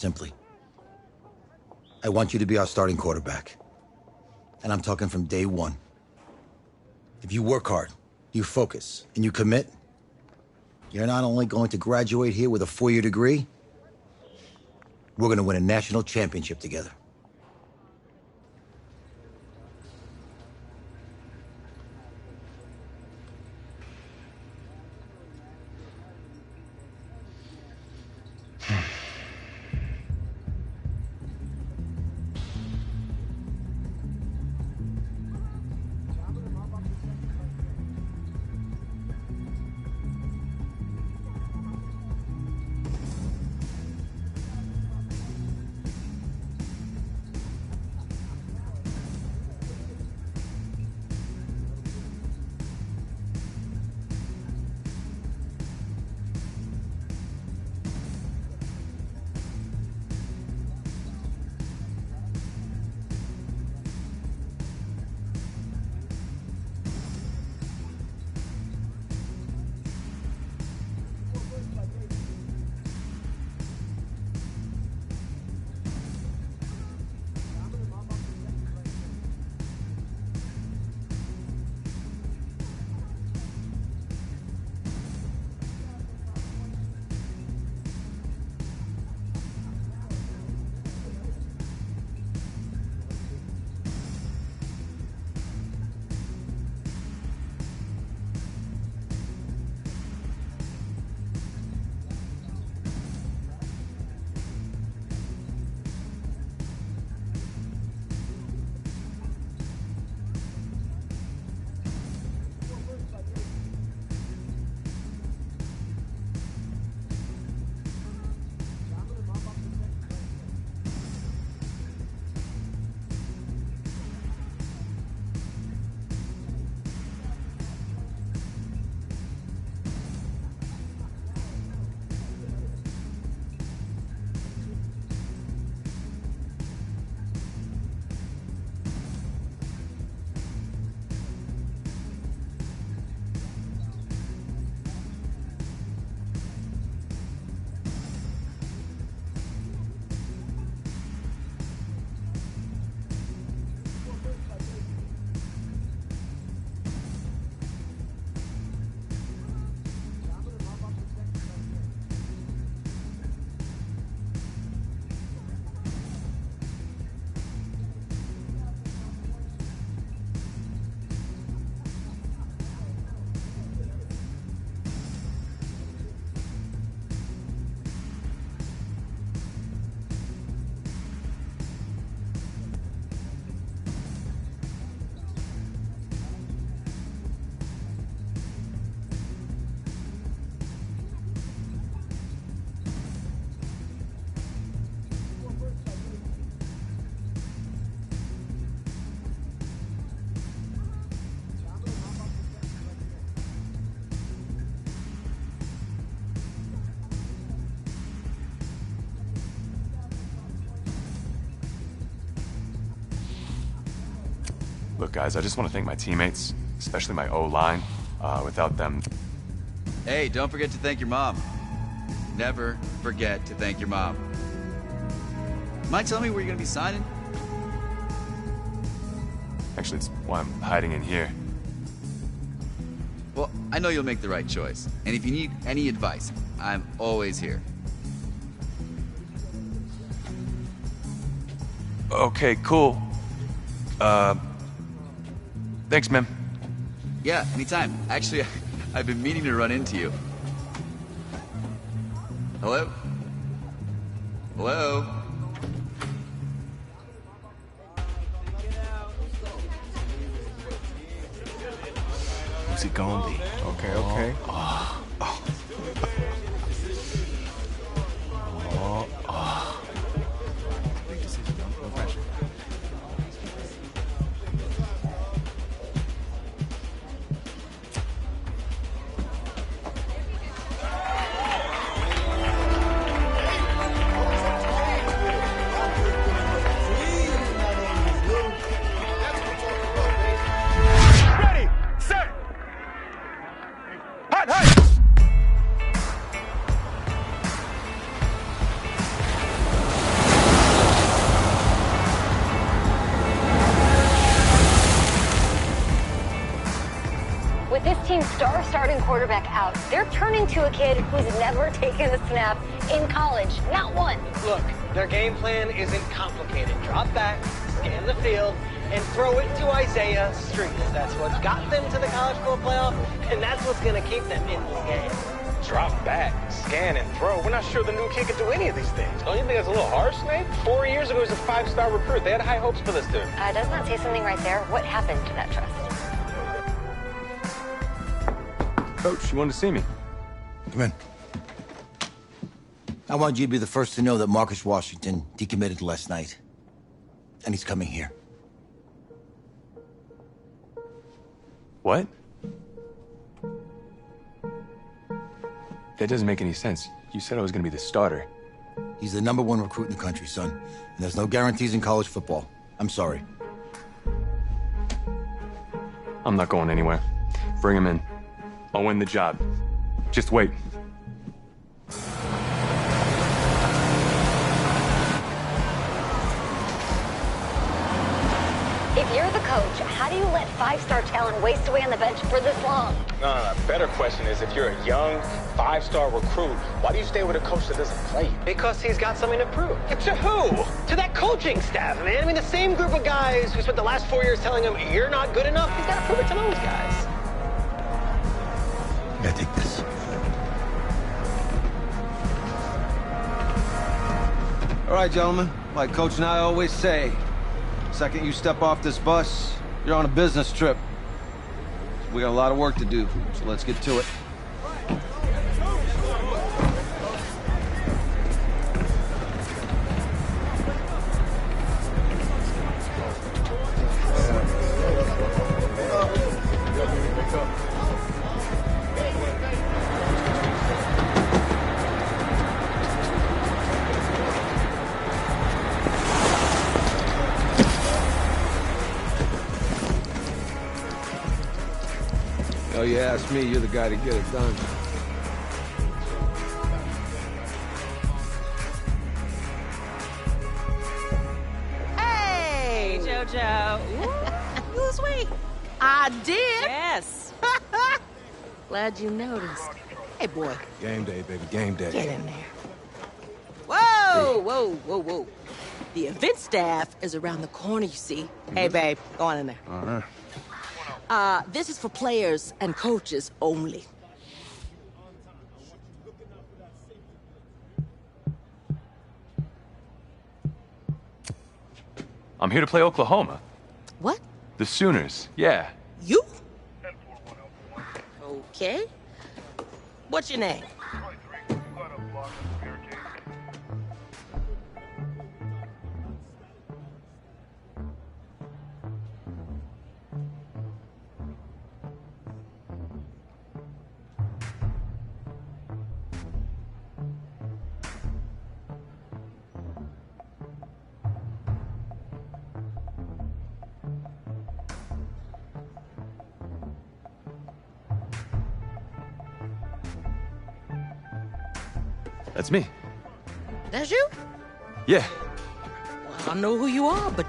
Simply, I want you to be our starting quarterback. And I'm talking from day one. If you work hard, you focus, and you commit, you're not only going to graduate here with a 4-year degree, we're going to win a national championship together. Look, guys, I just want to thank my teammates, especially my O-line. Without them... Hey, don't forget to thank your mom. Never forget to thank your mom. Mind telling me where you're going to be signing? Actually, it's why I'm hiding in here. Well, I know you'll make the right choice. And if you need any advice, I'm always here. Okay, cool. Thanks, man. Yeah, anytime. Actually, I've been meaning to run into you. Hello? Hello? Who's it gonna be? Okay, okay. Big decision, no pressure. team's star starting quarterback out. They're turning to a kid who's never taken a snap in college. Not one. Look, their game plan isn't complicated. Drop back, scan the field, and throw it to Isaiah Streets. That's what's got them to the college football playoff, and that's what's going to keep them in this game. Drop back, scan, and throw. We're not sure the new kid can do any of these things. Don't you think that's a little harsh, Nate? 4 years ago, he was a 5-star recruit. They had high hopes for this dude. Does not say something right there. What happened to that trust? Coach, you wanted to see me? Come in. I want you to be the first to know that Marcus Washington decommitted last night. And he's coming here. What? That doesn't make any sense. You said I was gonna be the starter. He's the #1 recruit in the country, son. And there's no guarantees in college football. I'm sorry. I'm not going anywhere. Bring him in. I'll win the job. Just wait. If you're the coach, how do you let 5-star talent waste away on the bench for this long? No. Better question is, if you're a young 5-star recruit, why do you stay with a coach that doesn't play? Because he's got something to prove. To who? To that coaching staff, man. I mean, the same group of guys who spent the last 4 years telling him, you're not good enough. He's got to prove it to those guys. I gotta take this. All right, gentlemen. Like Coach and I always say, second you step off this bus, you're on a business trip. We got a lot of work to do, so let's get to it. Oh, you ask me, you're the guy to get it done. Hey, JoJo. You lose weight. I did. Yes. Glad you noticed. Hey, boy. Game day, baby, game day. Get in there. Whoa. The event staff is around the corner, you see. Hey, babe, go on in there. All right. This is for players and coaches only. I'm here to play Oklahoma. What? The Sooners, yeah. You? Okay. What's your name? That's me. That's you? Yeah, Well, I don't know who you are, but,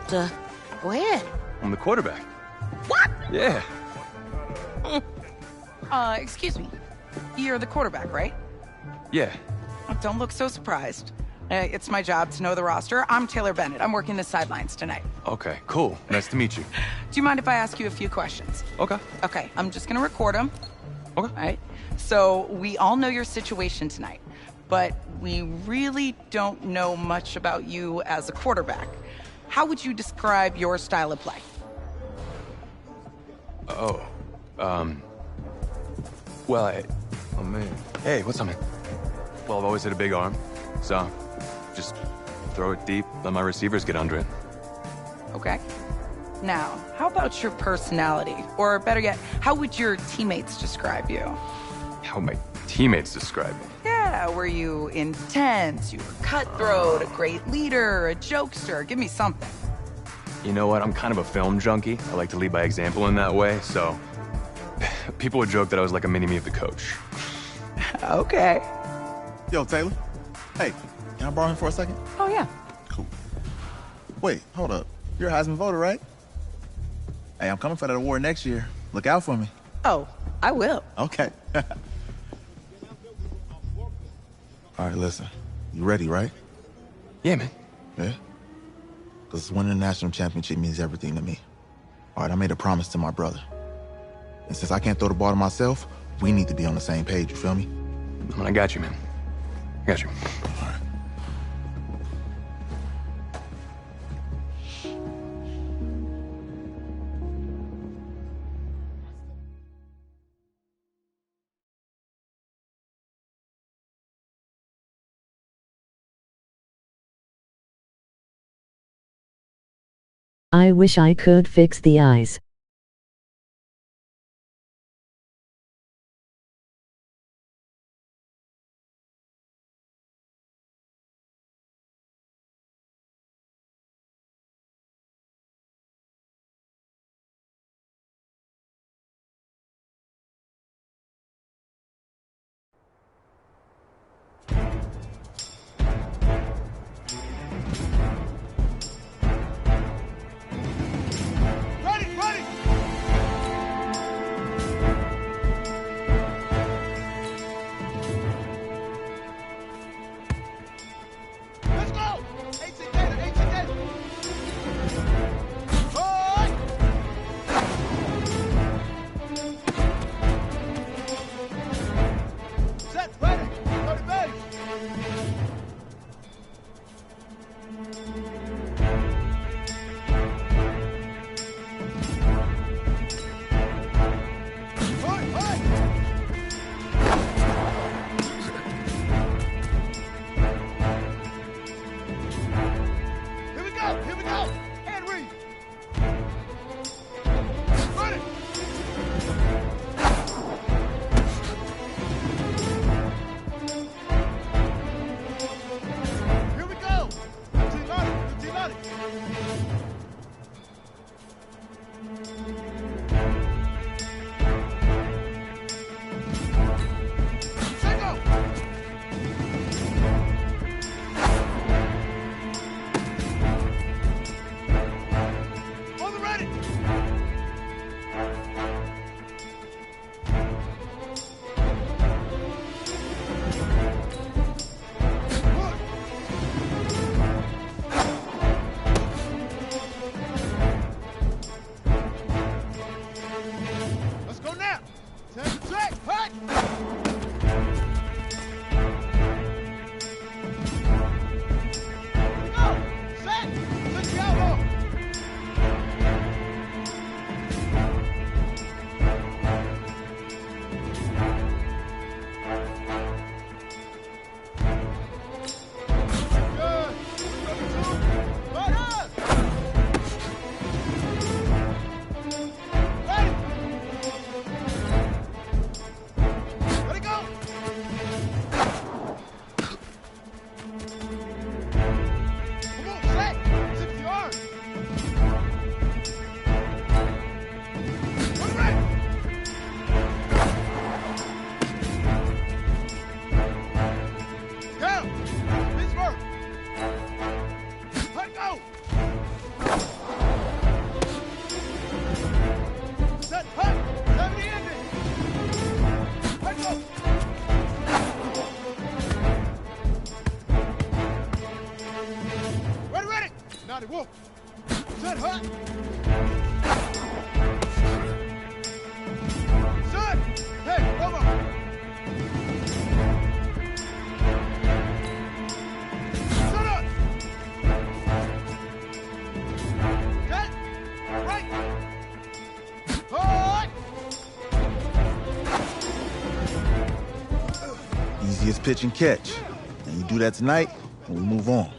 go ahead. I'm the quarterback. What? Yeah. Excuse me. You're the quarterback, right? Yeah. Don't look so surprised. It's my job to know the roster. I'm Taylor Bennett. I'm working the sidelines tonight. Okay, cool. Nice to meet you. Do you mind if I ask you a few questions? Okay. Okay, I'm just gonna record them. Okay. All right. So we all know your situation tonight, but we really don't know much about you as a quarterback. How would you describe your style of play? Well, Oh, man. hey, what's up, man? Well, I've always had a big arm, so just throw it deep, let my receivers get under it. Okay. Now, how about your personality? Or better yet, how would your teammates describe you? How would my teammates describe me? Yeah, were you intense? You were cutthroat, a great leader, a jokester? Give me something. You know what? I'm kind of a film junkie. I like to lead by example in that way, so people would joke that I was like a mini-me of the coach. Okay. Yo, Taylor. Hey, can I borrow him for a second? Oh, yeah. Cool. Wait, hold up. You're a Heisman voter, right? Hey, I'm coming for that award next year. Look out for me. Oh, I will. Okay. All right, listen. You ready, right? Yeah, man. Yeah? Because winning the national championship means everything to me. All right, I made a promise to my brother. And since I can't throw the ball to myself, we need to be on the same page, you feel me? I got you, man. I got you. All right. I wish I could fix the eyes. Easiest pitch and catch. And you do that tonight, and we move on.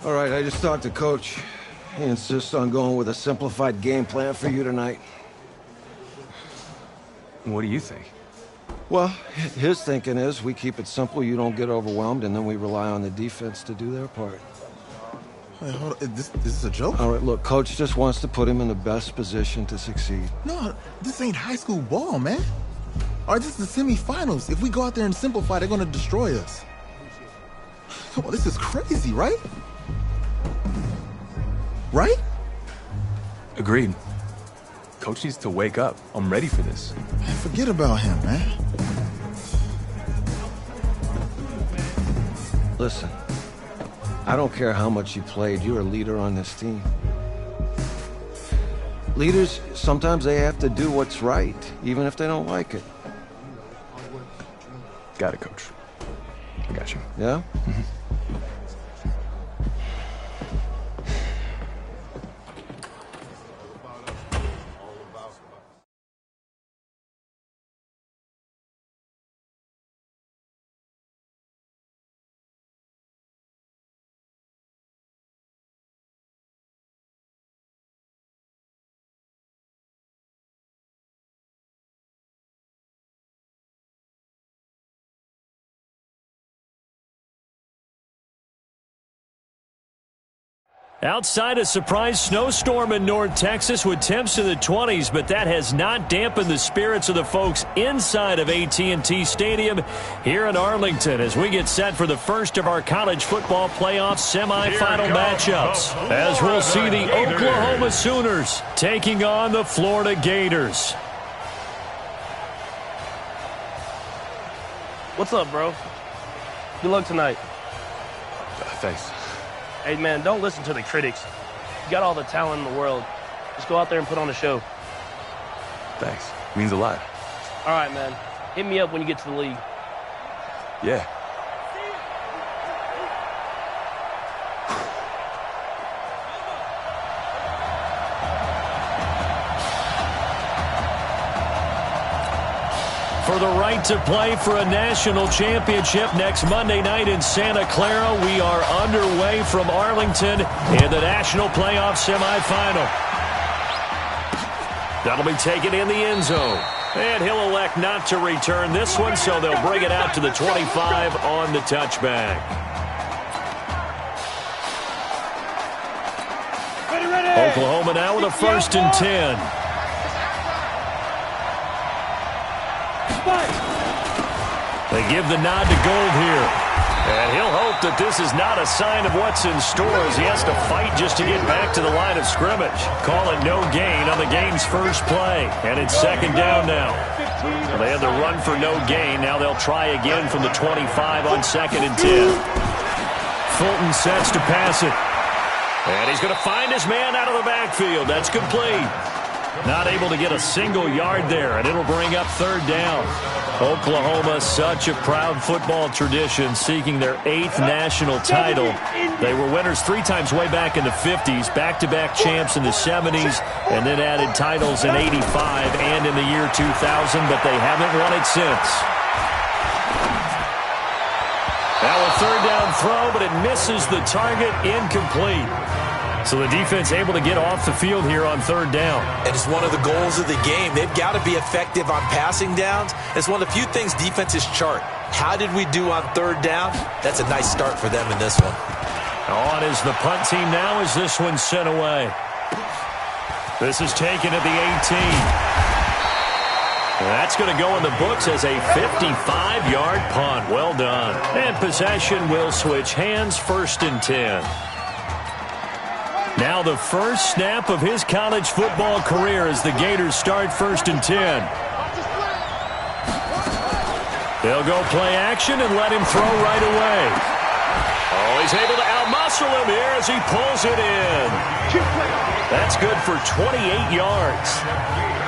All right, I just talked to Coach. He insists on going with a simplified game plan for you tonight. What do you think? Well, his thinking is we keep it simple, you don't get overwhelmed, and then we rely on the defense to do their part. Wait, hold on. Is this a joke? All right, look, Coach just wants to put him in the best position to succeed. No, this ain't high school ball, man. All right, this is the semifinals. If we go out there and simplify, they're going to destroy us. Come on, this is crazy, right? Right? Agreed. Coach needs to wake up. I'm ready for this. Man, forget about him, man. Listen, I don't care how much you played. You're a leader on this team. Leaders, sometimes they have to do what's right, even if they don't like it. Got it, Coach. I got you. Yeah? Outside a surprise snowstorm in North Texas with temps in the 20s, but that has not dampened the spirits of the folks inside of AT&T Stadium here in Arlington as we get set for the first of our college football playoff semifinal matchups. As we'll see the Oklahoma Sooners taking on the Florida Gators. What's up, bro? Good luck tonight. Thanks. Hey, man, don't listen to the critics. You got all the talent in the world. Just go out there and put on a show. Thanks. Means a lot. All right, man. Hit me up when you get to the league. Yeah. For the right to play for a national championship next Monday night in Santa Clara, we are underway from Arlington in the national playoff semifinal. That'll be taken in the end zone. And he'll elect not to return this one, so they'll bring it out to the 25 on the touchback. Oklahoma now with a 1st and 10. They give the nod to Gold here. And he'll hope that this is not a sign of what's in store as he has to fight just to get back to the line of scrimmage. Call it no gain on the game's first play. And it's 2nd down now. Well, they had the run for no gain. Now they'll try again from the 25 on 2nd and 10. Fulton sets to pass it. And he's going to find his man out of the backfield. That's complete. Not able to get a single yard there, and it'll bring up 3rd down. Oklahoma, such a proud football tradition, seeking their 8th national title. They were winners 3 times way back in the 50s, back-to-back champs in the 70s, and then added titles in 85 and in the year 2000, but they haven't won it since. Now a 3rd down throw, but it misses the target, incomplete. So the defense able to get off the field here on 3rd down. And it's one of the goals of the game. They've got to be effective on passing downs. It's one of the few things defenses chart. How did we do on 3rd down? That's a nice start for them in this one. On is the punt team now as this one's sent away. This is taken at the 18. That's going to go in the books as a 55-yard punt. Well done. And possession will switch hands, 1st and 10. Now the first snap of his college football career as the Gators start 1st and 10. They'll go play action and let him throw right away. Oh, he's able to outmuscle him here as he pulls it in. That's good for 28 yards.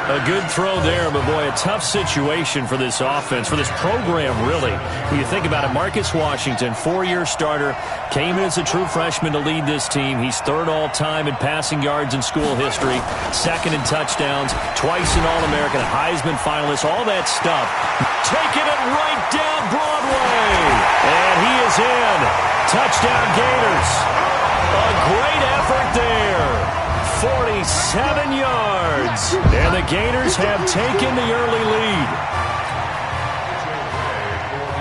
A good throw there, but boy, a tough situation for this offense, for this program, really. When you think about it, Marcus Washington, 4-year starter, came in as a true freshman to lead this team. He's 3rd all-time in passing yards in school history, 2nd in touchdowns, twice an All-American, Heisman finalist, all that stuff. Taking it right down Broadway. And he is in. Touchdown Gators. A great effort there. 47 yards. And the Gators have taken the early lead.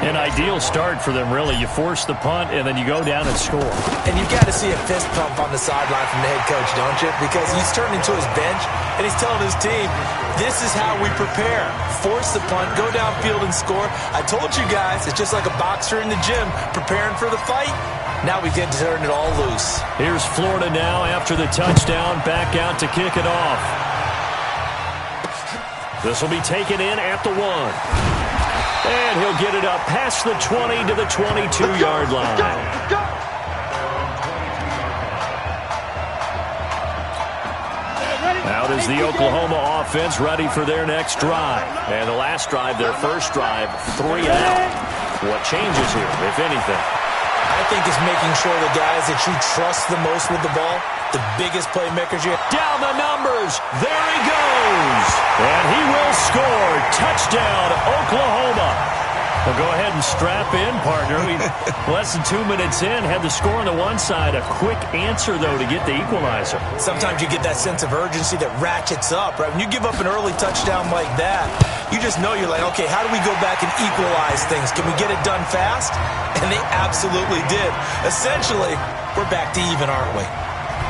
And an ideal start for them, really. You force the punt, and then you go down and score. And you've got to see a fist pump on the sideline from the head coach, don't you? Because he's turning to his bench, and he's telling his team, this is how we prepare. Force the punt, go downfield and score. I told you guys, it's just like a boxer in the gym preparing for the fight. Now we get to turn it all loose. Here's Florida now after the touchdown, back out to kick it off. This will be taken in at the 1. And he'll get it up past the 20 to the 22-yard line. Out is the Oklahoma offense ready for their next drive. And the last drive, their first drive, 3 and out. What changes here, if anything? I think it's making sure the guys that you trust the most with the ball, the biggest playmakers you have. Down the numbers. There he goes. And he will score. Touchdown, Oklahoma. Well, go ahead and strap in, partner. Less than 2 minutes in, had the score on the one side. A quick answer, though, to get the equalizer. Sometimes you get that sense of urgency that ratchets up, right? When you give up an early touchdown like that, you just know you're like, okay, how do we go back and equalize things? Can we get it done fast? And they absolutely did. Essentially, we're back to even, aren't we?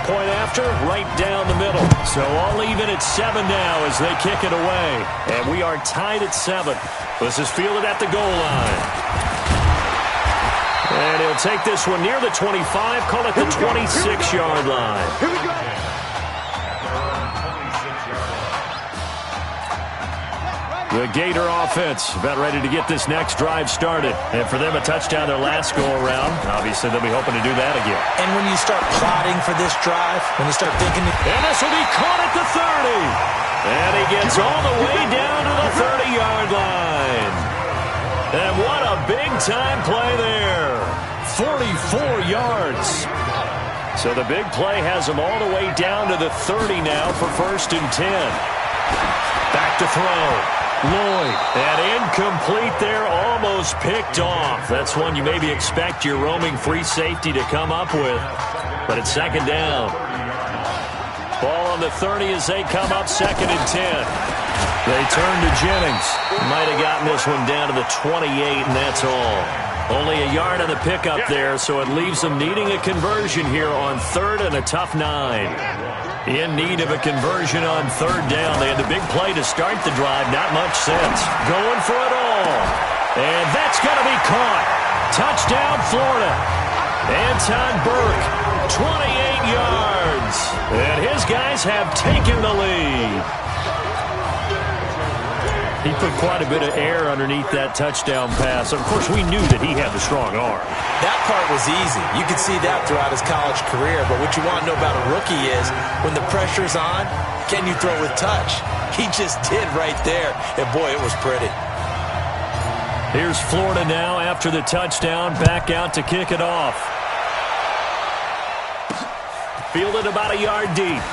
Point after, right down the middle. So all even at 7 now as they kick it away. And we are tied at 7. This is fielded at the goal line. And he'll take this one near the 25, call it the 26-yard line. Here we go. The Gator offense about ready to get this next drive started. And for them, a touchdown their last go-around. Obviously, they'll be hoping to do that again. And when you start plotting for this drive, when you start thinking... And this will be caught at the 30. And he gets all the way down to the 30-yard line. And what a big-time play there. 44 yards. So the big play has him all the way down to the 30 now for 1st and 10. Back to throw. Lloyd, and incomplete there, almost picked off. That's one you maybe expect your roaming free safety to come up with, but it's 2nd down. Ball on the 30 as they come up 2nd and 10. They turn to Jennings. Might have gotten this one down to the 28, and that's all. Only a yard on the pickup there, so it leaves them needing a conversion here on 3rd and a tough 9. In need of a conversion on 3rd down. They had the big play to start the drive. Not much sense. Going for it all. And that's going to be caught. Touchdown, Florida. Anton Burke, 28 yards. And his guys have taken the lead. He put quite a bit of air underneath that touchdown pass. Of course, we knew that he had the strong arm. That part was easy. You could see that throughout his college career. But what you want to know about a rookie is when the pressure's on, can you throw with touch? He just did right there. And, boy, it was pretty. Here's Florida now after the touchdown. Back out to kick it off. Fielded about a yard deep.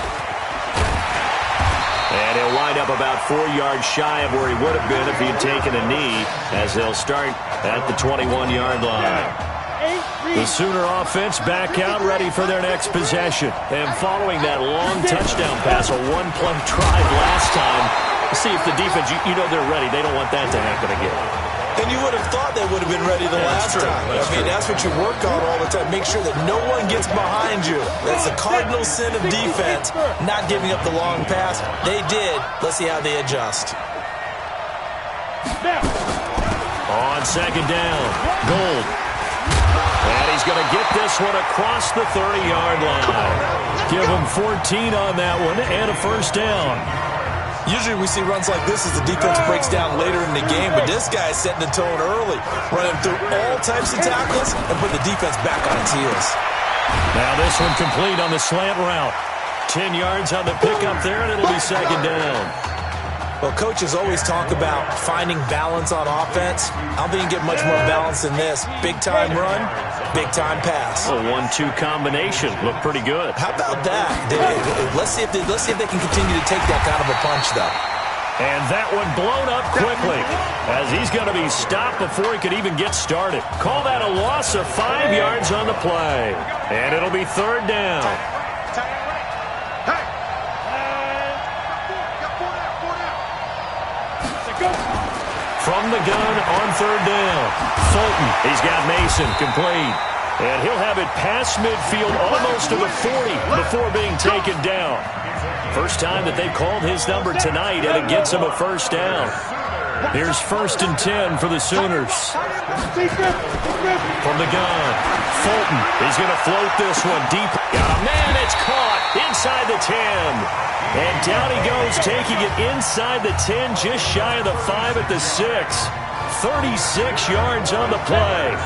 And he'll wind up about 4 yards shy of where he would have been if he had taken a knee, as they'll start at the 21-yard line. The Sooner offense back out, ready for their next possession. And following that long touchdown pass, a one-play drive last time, see if the defense, you know they're ready. They don't want that to happen again. And you would have thought they would have been ready the last time. I mean, that's what you work on all the time. Make sure that no one gets behind you. That's the cardinal sin of defense, not giving up the long pass. They did. Let's see how they adjust. On 2nd down, Gold. And he's going to get this one across the 30-yard line. Give him 14 on that one and a 1st down. Usually we see runs like this as the defense breaks down later in the game, but this guy's setting the tone early, running through all types of tackles and put the defense back on its heels. Now this one complete on the slant route. 10 yards on the pickup there, and it'll be 2nd down. Well, coaches always talk about finding balance on offense. I don't think you get much more balance than this. Big-time run, big-time pass. A 1-2 combination. Looked pretty good. How about that? Let's see if they can continue to take that kind of a punch, though. And that one blown up quickly as he's going to be stopped before he could even get started. Call that a loss of 5 yards on the play. And it'll be 3rd down. from the gun on third down. Fulton, he's got Mason, complete. And he'll have it past midfield almost to the 40 before being taken down. First time that they've called his number tonight, and it gets him a first down. Here's 1st and 10 for the Sooners. From the gun, Fulton, he's going to float this one deep. Oh, man, it's caught inside the 10. And down he goes, taking it inside the 10, just shy of the 5 at the 6. 36 yards on the play.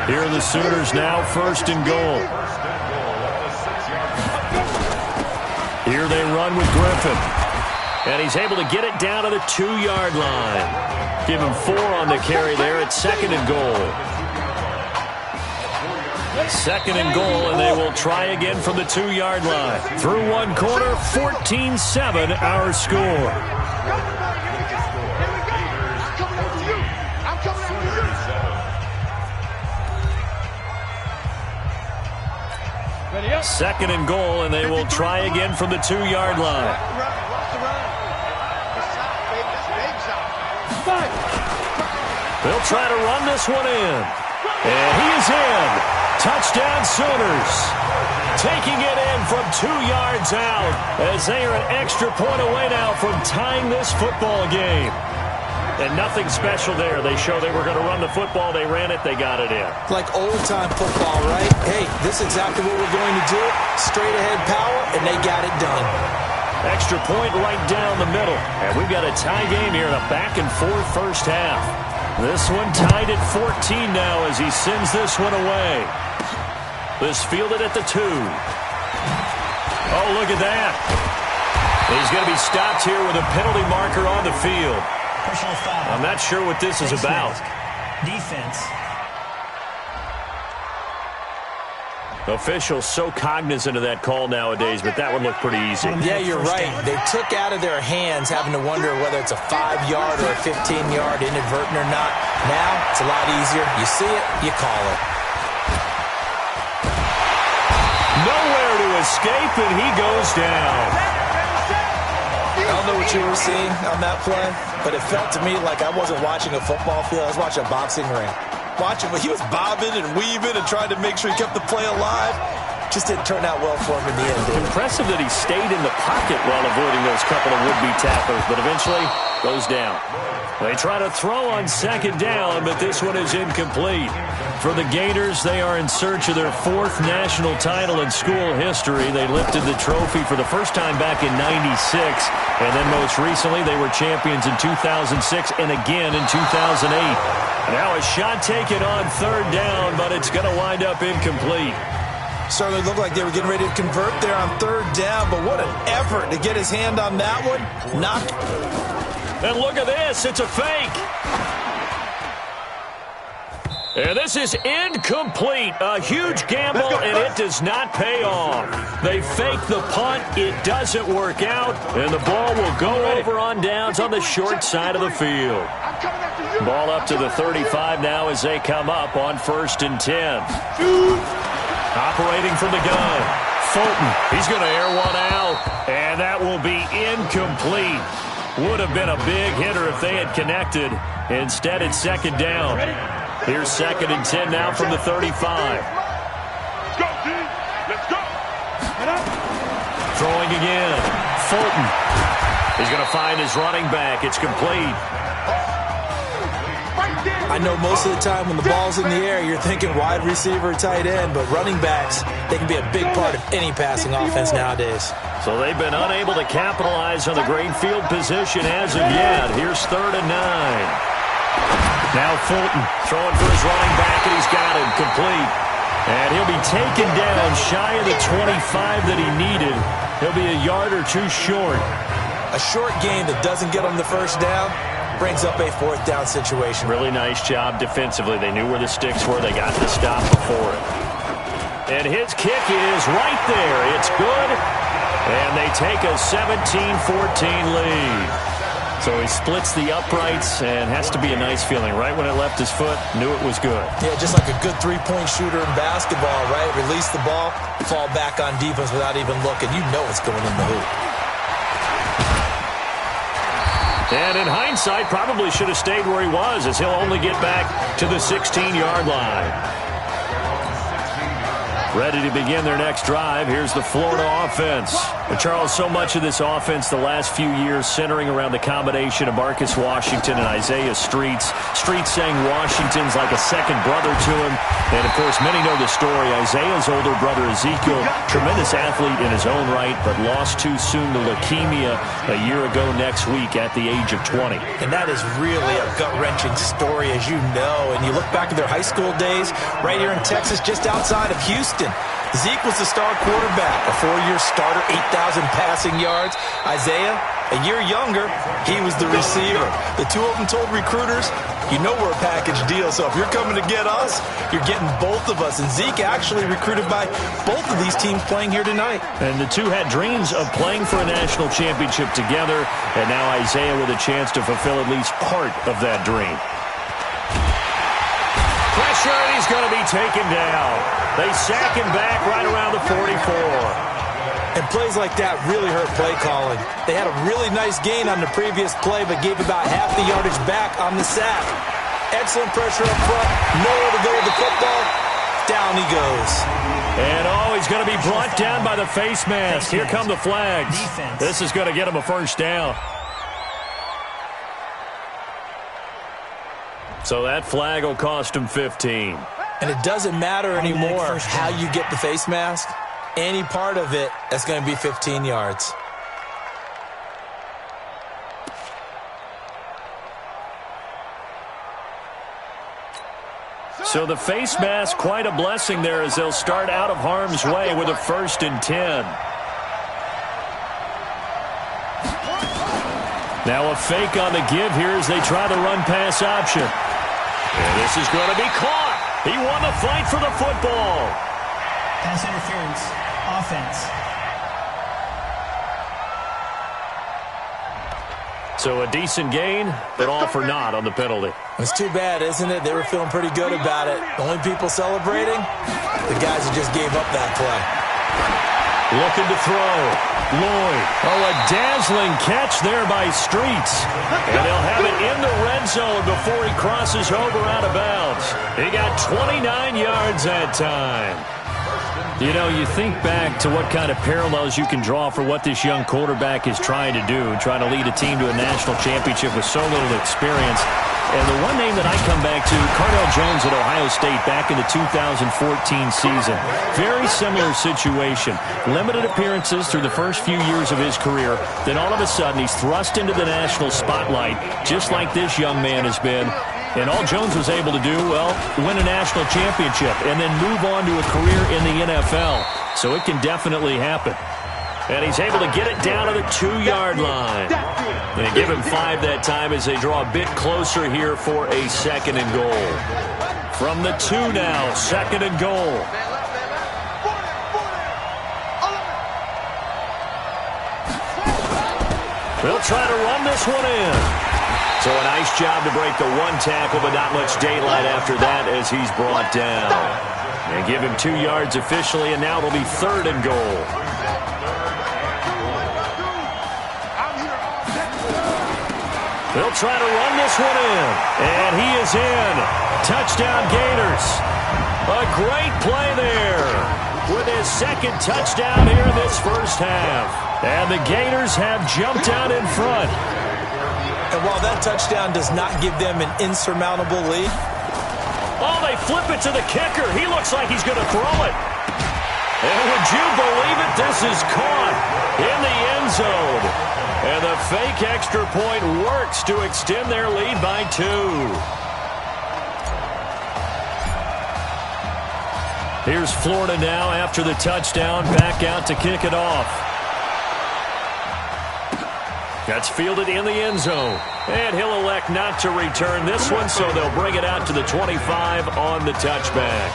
Here are the Sooners now, 1st and goal. Here they run with Griffin. And he's able to get it down to the 2-yard line. Give him 4 on the carry there at 2nd and goal. 2nd and goal, and they will try again from the 2-yard line. Through one quarter, 14-7 our score. Second and goal, and they will try again from the 2-yard line. They'll try to run this one in. And he is in. Touchdown Sooners. Taking it in from 2 yards out as they are an extra point away now from tying this football game. And nothing special there. They show they were going to run the football. They ran it. They got it in. Like old-time football, right? Hey, this is exactly what we're going to do. Straight-ahead power, and they got it done. Extra point right down the middle. And we've got a tie game here in a back-and-forth first half. This one tied at 14 now as he sends this one away. This fielded at the 2. Oh, look at that. He's going to be stopped here with a penalty marker on the field. I'm not sure what this is about. Defense. Officials so cognizant of that call nowadays, but that one looked pretty easy. Yeah, you're right. They took out of their hands having to wonder whether it's a 5-yard or a 15-yard inadvertent or not. Now, it's a lot easier. You see it, you call it. Nowhere to escape, and he goes down. I don't know what you were seeing on that play, but it felt to me like I wasn't watching a football field. I was watching a boxing ring. He was bobbing and weaving and trying to make sure he kept the play alive. Just didn't turn out well for him in the end, dude. Impressive that he stayed in the pocket while avoiding those couple of would-be tacklers, but eventually goes down. They try to throw on 2nd down, but this one is incomplete. For the Gators, they are in search of their 4th national title in school history. They lifted the trophy for the first time back in '96, and then most recently they were champions in 2006 and again in 2008. Now a shot taken on 3rd down, but it's going to wind up incomplete. Certainly looked like they were getting ready to convert there on 3rd down, but what an effort to get his hand on that one. And look at this, it's a fake. And this is incomplete. A huge gamble, and it does not pay off. They fake the punt. It doesn't work out, and the ball will go over on downs on the short side of the field. Ball up to the 35 now as they come up on 1st and 10. Operating from the gun. Fulton, he's going to air one out, and that will be incomplete. Would have been a big hitter if they had connected. Instead, it's 2nd down. Here's 2nd and 10 now from the 35. Let's go, D. Let's go. Throwing again. Fulton. He's going to find his running back. It's complete. I know most of the time when the ball's in the air, you're thinking wide receiver, tight end, but running backs, they can be a big part of any passing offense nowadays. So they've been unable to capitalize on the great field position as of yet. Here's 3rd and 9. Now Fulton throwing for his running back, and he's got him complete. And he'll be taken down shy of the 25 that he needed. He'll be a yard or 2 short. A short game that doesn't get him the first down brings up a 4th down situation. Really nice job defensively. They knew where the sticks were. They got the stop before it. And his kick is right there. It's good. And they take a 17-14 lead. So he splits the uprights, and has to be a nice feeling. Right when it left his foot, knew it was good. Yeah, just like a good 3-point shooter in basketball, right? Release the ball, fall back on defense without even looking. You know it's going in the hoop. And in hindsight, probably should have stayed where he was, as he'll only get back to the 16-yard line. Ready to begin their next drive. Here's the Florida offense. And Charles, so much of this offense the last few years centering around the combination of Marcus Washington and Isaiah Streets. Streets saying Washington's like a second brother to him. And, of course, many know the story. Isaiah's older brother, Ezekiel, tremendous athlete in his own right, but lost too soon to leukemia a year ago next week at the age of 20. And that is really a gut-wrenching story, as you know. And you look back at their high school days right here in Texas, just outside of Houston. Zeke was the star quarterback, a 4-year starter, 8,000 passing yards. Isaiah, a year younger, he was the receiver. The two of them told recruiters, you know we're a package deal, so if you're coming to get us, you're getting both of us. And Zeke actually recruited by both of these teams playing here tonight. And the two had dreams of playing for a national championship together, and now Isaiah with a chance to fulfill at least part of that dream. Pressure, and he's going to be taken down. They sack him back right around the 44. And plays like that really hurt play calling. They had a really nice gain on the previous play, but gave about half the yardage back on the sack. Excellent pressure up front. Nowhere to go with the football. Down he goes. And he's going to be brought down by the face mask. Here come the flags. This is going to get him a first down. So that flag will cost him 15. And it doesn't matter anymore how you get the face mask. Any part of it, that's going to be 15 yards. So the face mask, quite a blessing there as they'll start out of harm's way with a 1st and 10. Now a fake on the give here as they try the run-pass option. And this is going to be caught. He won the fight for the football. Pass interference. Offense. So a decent gain, but all for naught on the penalty. It's too bad, isn't it? They were feeling pretty good about it. The only people celebrating, the guys who just gave up that play. Looking to throw. Lloyd. Oh, a dazzling catch there by Streets. And they'll have it in the red zone before he crosses over out of bounds. He got 29 yards that time. You know, you think back to what kind of parallels you can draw for what this young quarterback is trying to do, trying to lead a team to a national championship with so little experience. And the one name that I come back to, Cardell Jones at Ohio State back in the 2014 season. Very similar situation. Limited appearances through the first few years of his career. Then all of a sudden he's thrust into the national spotlight, just like this young man has been. And all Jones was able to do, well, win a national championship and then move on to a career in the NFL. So it can definitely happen. And he's able to get it down to the 2-yard line. And they give him 5 that time as they draw a bit closer here for a 2nd and goal. From the 2 now, 2nd and goal. They'll try to run this one in. So a nice job to break the 1 tackle, but not much daylight after that as he's brought down. They give him 2 yards officially, and now it'll be 3rd and goal. They'll try to run this one in, and he is in. Touchdown Gators. A great play there with his 2nd touchdown here in this first half. And the Gators have jumped out in front. And while that touchdown does not give them an insurmountable lead. Oh, they flip it to the kicker. He looks like he's going to throw it. And would you believe it? This is caught in the end zone. And the fake extra point works to extend their lead by 2. Here's Florida now after the touchdown, back out to kick it off. That's fielded in the end zone. And he'll elect not to return this one, so they'll bring it out to the 25 on the touchback.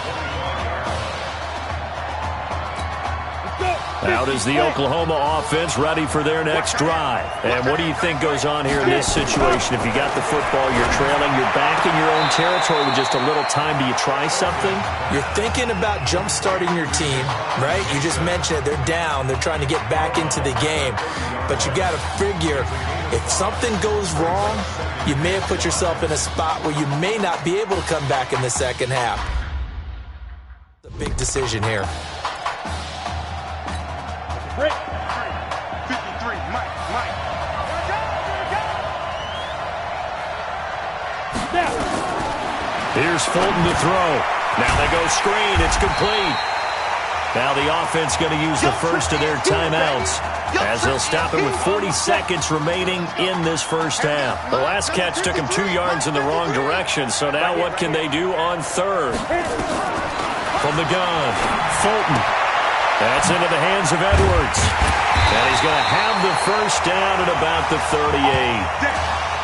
Out is the Oklahoma offense ready for their next drive. And what do you think goes on here in this situation? If you got the football, you're trailing, you're back in your own territory with just a little time. Do you try something? You're thinking about jump-starting your team, right? You just mentioned it. They're down. They're trying to get back into the game. But you got to figure If something goes wrong, you may have put yourself in a spot where you may not be able to come back in the second half. It's a big decision here. Break. 53, Mike. Here's Fulton to throw. Now they go screen. It's complete. Now the offense going to use the first of their timeouts as they'll stop it with 40 seconds remaining in this first half. The last catch took him 2 yards in the wrong direction, so now what can they do on third? From the gun, Fulton. That's into the hands of Edwards. And he's going to have the first down at about the 38.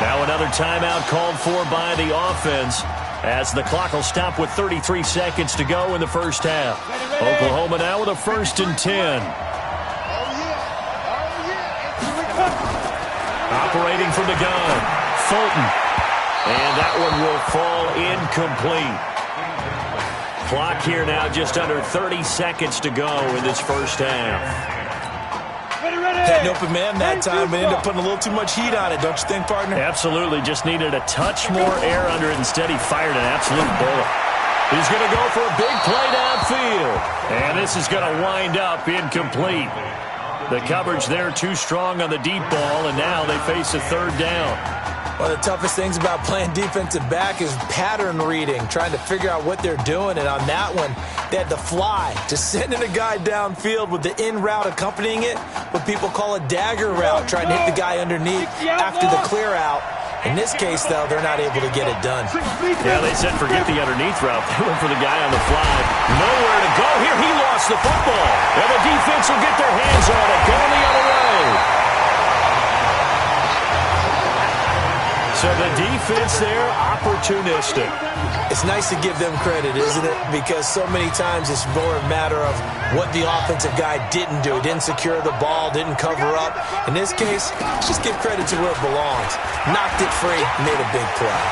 Now another timeout called for by the offense as the clock will stop with 33 seconds to go in the first half. Oklahoma now with a 1st and 10. Operating from the gun, Fulton. And that one will fall incomplete. Clock here now just under 30 seconds to go in this first half. Had an open man that time, but ended up putting a little too much heat on it, don't you think, partner? Absolutely. Just needed a touch more air under it. Instead, he fired an absolute bullet. He's going to go for a big play downfield. And this is going to wind up incomplete. The coverage there too strong on the deep ball, and now they face a 3rd down. One of the toughest things about playing defensive back is pattern reading, trying to figure out what they're doing. And on that one, they had to fly, just sending a guy downfield with the in route accompanying it, what people call a dagger route, trying to hit the guy underneath after the clear out. In this case, though, they're not able to get it done. Yeah, they said forget the underneath route. They went for the guy on the fly. Nowhere to go here. He lost the football. And the defense will get their hands on it. Going the other way. So the defense there, opportunistic. It's nice to give them credit, isn't it? Because so many times it's more a matter of what the offensive guy didn't do. He didn't secure the ball, didn't cover up. In this case, just give credit to where it belongs. Knocked it free, made a big play.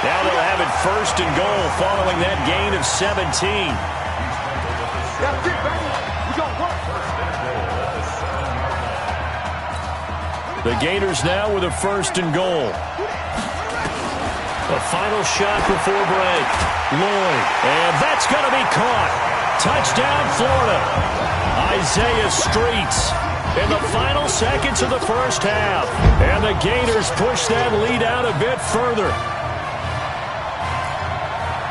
Now they'll have it 1st and goal following that gain of 17. The Gators now with a 1st and goal. The final shot before break. Lloyd. And that's going to be caught. Touchdown, Florida. Isaiah Streets in the final seconds of the first half. And the Gators push that lead out a bit further.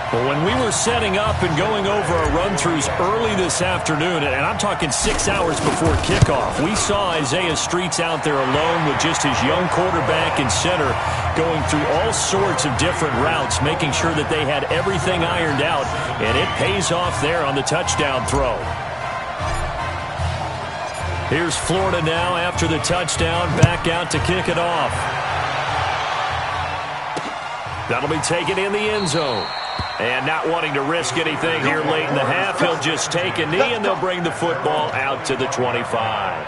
But when we were setting up and going over our run-throughs early this afternoon, and I'm talking 6 hours before kickoff, we saw Isaiah Streets out there alone with just his young quarterback and center going through all sorts of different routes, making sure that they had everything ironed out, and it pays off there on the touchdown throw. Here's Florida now after the touchdown, back out to kick it off. That'll be taken in the end zone. And not wanting to risk anything here late in the half, he'll just take a knee and they'll bring the football out to the 25.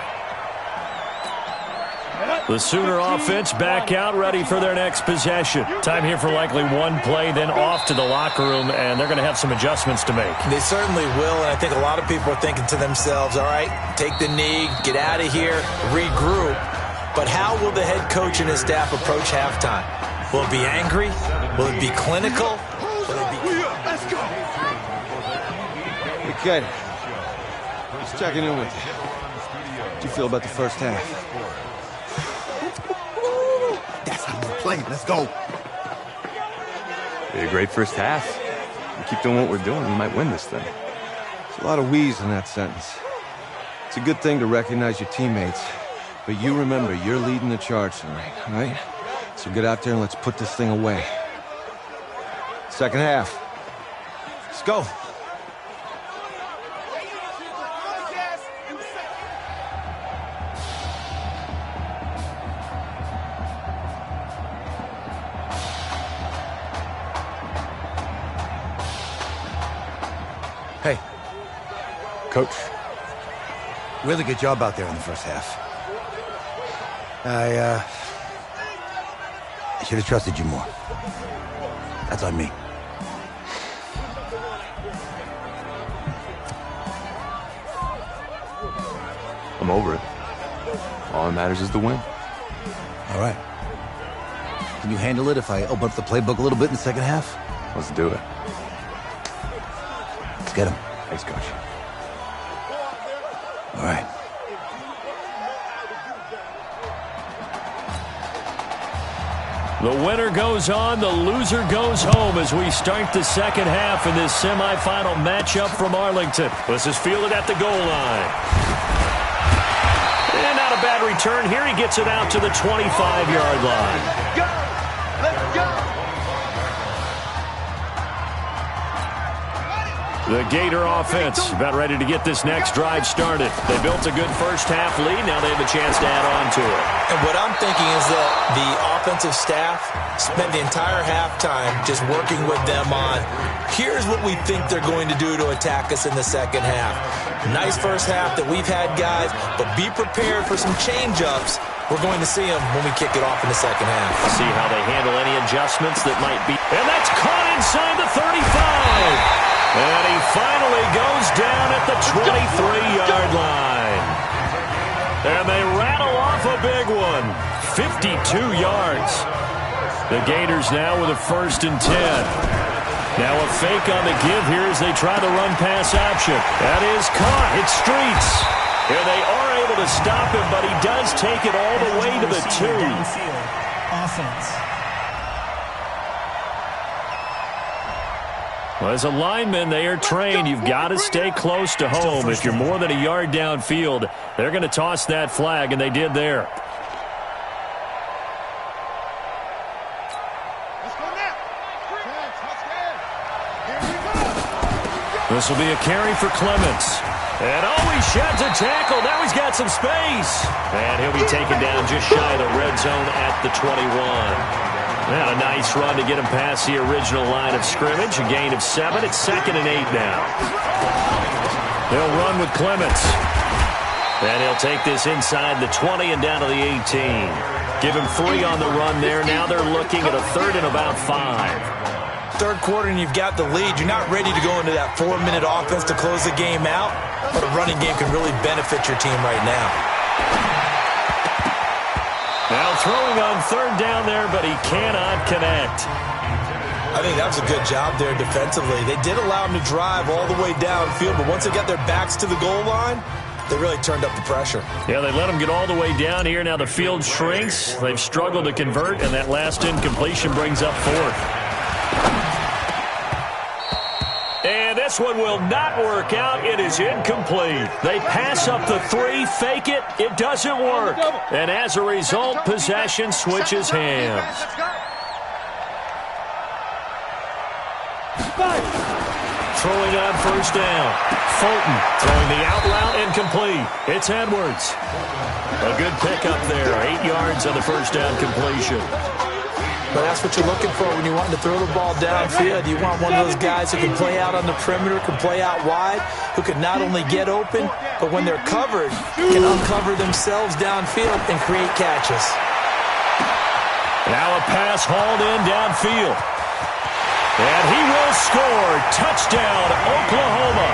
The Sooner offense back out, ready for their next possession. Time here for likely one play, then off to the locker room, and they're going to have some adjustments to make. They certainly will, and I think a lot of people are thinking to themselves, all right, take the knee, get out of here, regroup. But how will the head coach and his staff approach halftime? Will it be angry? Will it be clinical? Okay. Just checking in with you. How'd you feel about the first half? That's how we play. Let's go. Be a great first half. We keep doing what we're doing, we might win this thing. There's a lot of wheeze in that sentence. It's a good thing to recognize your teammates. But you remember, you're leading the charge tonight, all right? So get out there and let's put this thing away. Second half. Let's go. Hey. Coach. Really good job out there in the first half. I should have trusted you more. That's on me. I'm over it. All that matters is the win. All right. Can you handle it if I open up the playbook a little bit in the second half? Let's do it. Let's get him. Thanks, Coach. All right. The winner goes on, the loser goes home as we start the second half in this semifinal matchup from Arlington. This is fielded at the goal line. And not a bad return here. He gets it out to the 25-yard line. Go! Let's go! The Gator offense about ready to get this next drive started. They built a good first-half lead. Now they have a chance to add on to it. And what I'm thinking is that the offensive staff spent the entire halftime just working with them on, here's what we think they're going to do to attack us in the second half. Nice first half that we've had, guys, but be prepared for some change-ups. We're going to see them when we kick it off in the second half. See how they handle any adjustments that might be. And that's caught inside the 35. And he finally goes down at the 23-yard line. And they rattle off a big one. 52 yards. The Gators now with a 1st and 10. Now a fake on the give here as they try the run-pass option. That is caught. It's Streets. And they are able to stop him, but he does take it all the way to the 2. Downfield. Offense. Well, as a lineman, they are trained. You've got to stay close to home. If you're more than a yard downfield, they're going to toss that flag, and they did there. This will be a carry for Clements. And he sheds a tackle. Now he's got some space. And he'll be taken down just shy of the red zone at the 21. And a nice run to get him past the original line of scrimmage. A gain of 7. It's 2nd and 8 now. They'll run with Clements. And he'll take this inside the 20 and down to the 18. Give him 3 on the run there. Now they're looking at a 3rd and about 5. Third quarter and you've got the lead. You're not ready to go into that 4-minute offense to close the game out, but a running game can really benefit your team right now. Now throwing on 3rd down there, but he cannot connect. I think that was a good job there defensively. They did allow him to drive all the way downfield, but once they got their backs to the goal line, they really turned up the pressure. Yeah, they let him get all the way down here. Now the field shrinks. They've struggled to convert, and that last incompletion brings up 4th. And this one will not work out. It is incomplete. They pass up the 3, fake it. It doesn't work. And as a result, possession switches hands. Throwing on 1st down. Fulton throwing the out route incomplete. It's Edwards. A good pickup there. 8 yards on the 1st down completion. But that's what you're looking for when you want to throw the ball downfield. You want one of those guys who can play out on the perimeter, can play out wide, who can not only get open, but when they're covered, can uncover themselves downfield and create catches. Now a pass hauled in downfield. And he will score. Touchdown, Oklahoma.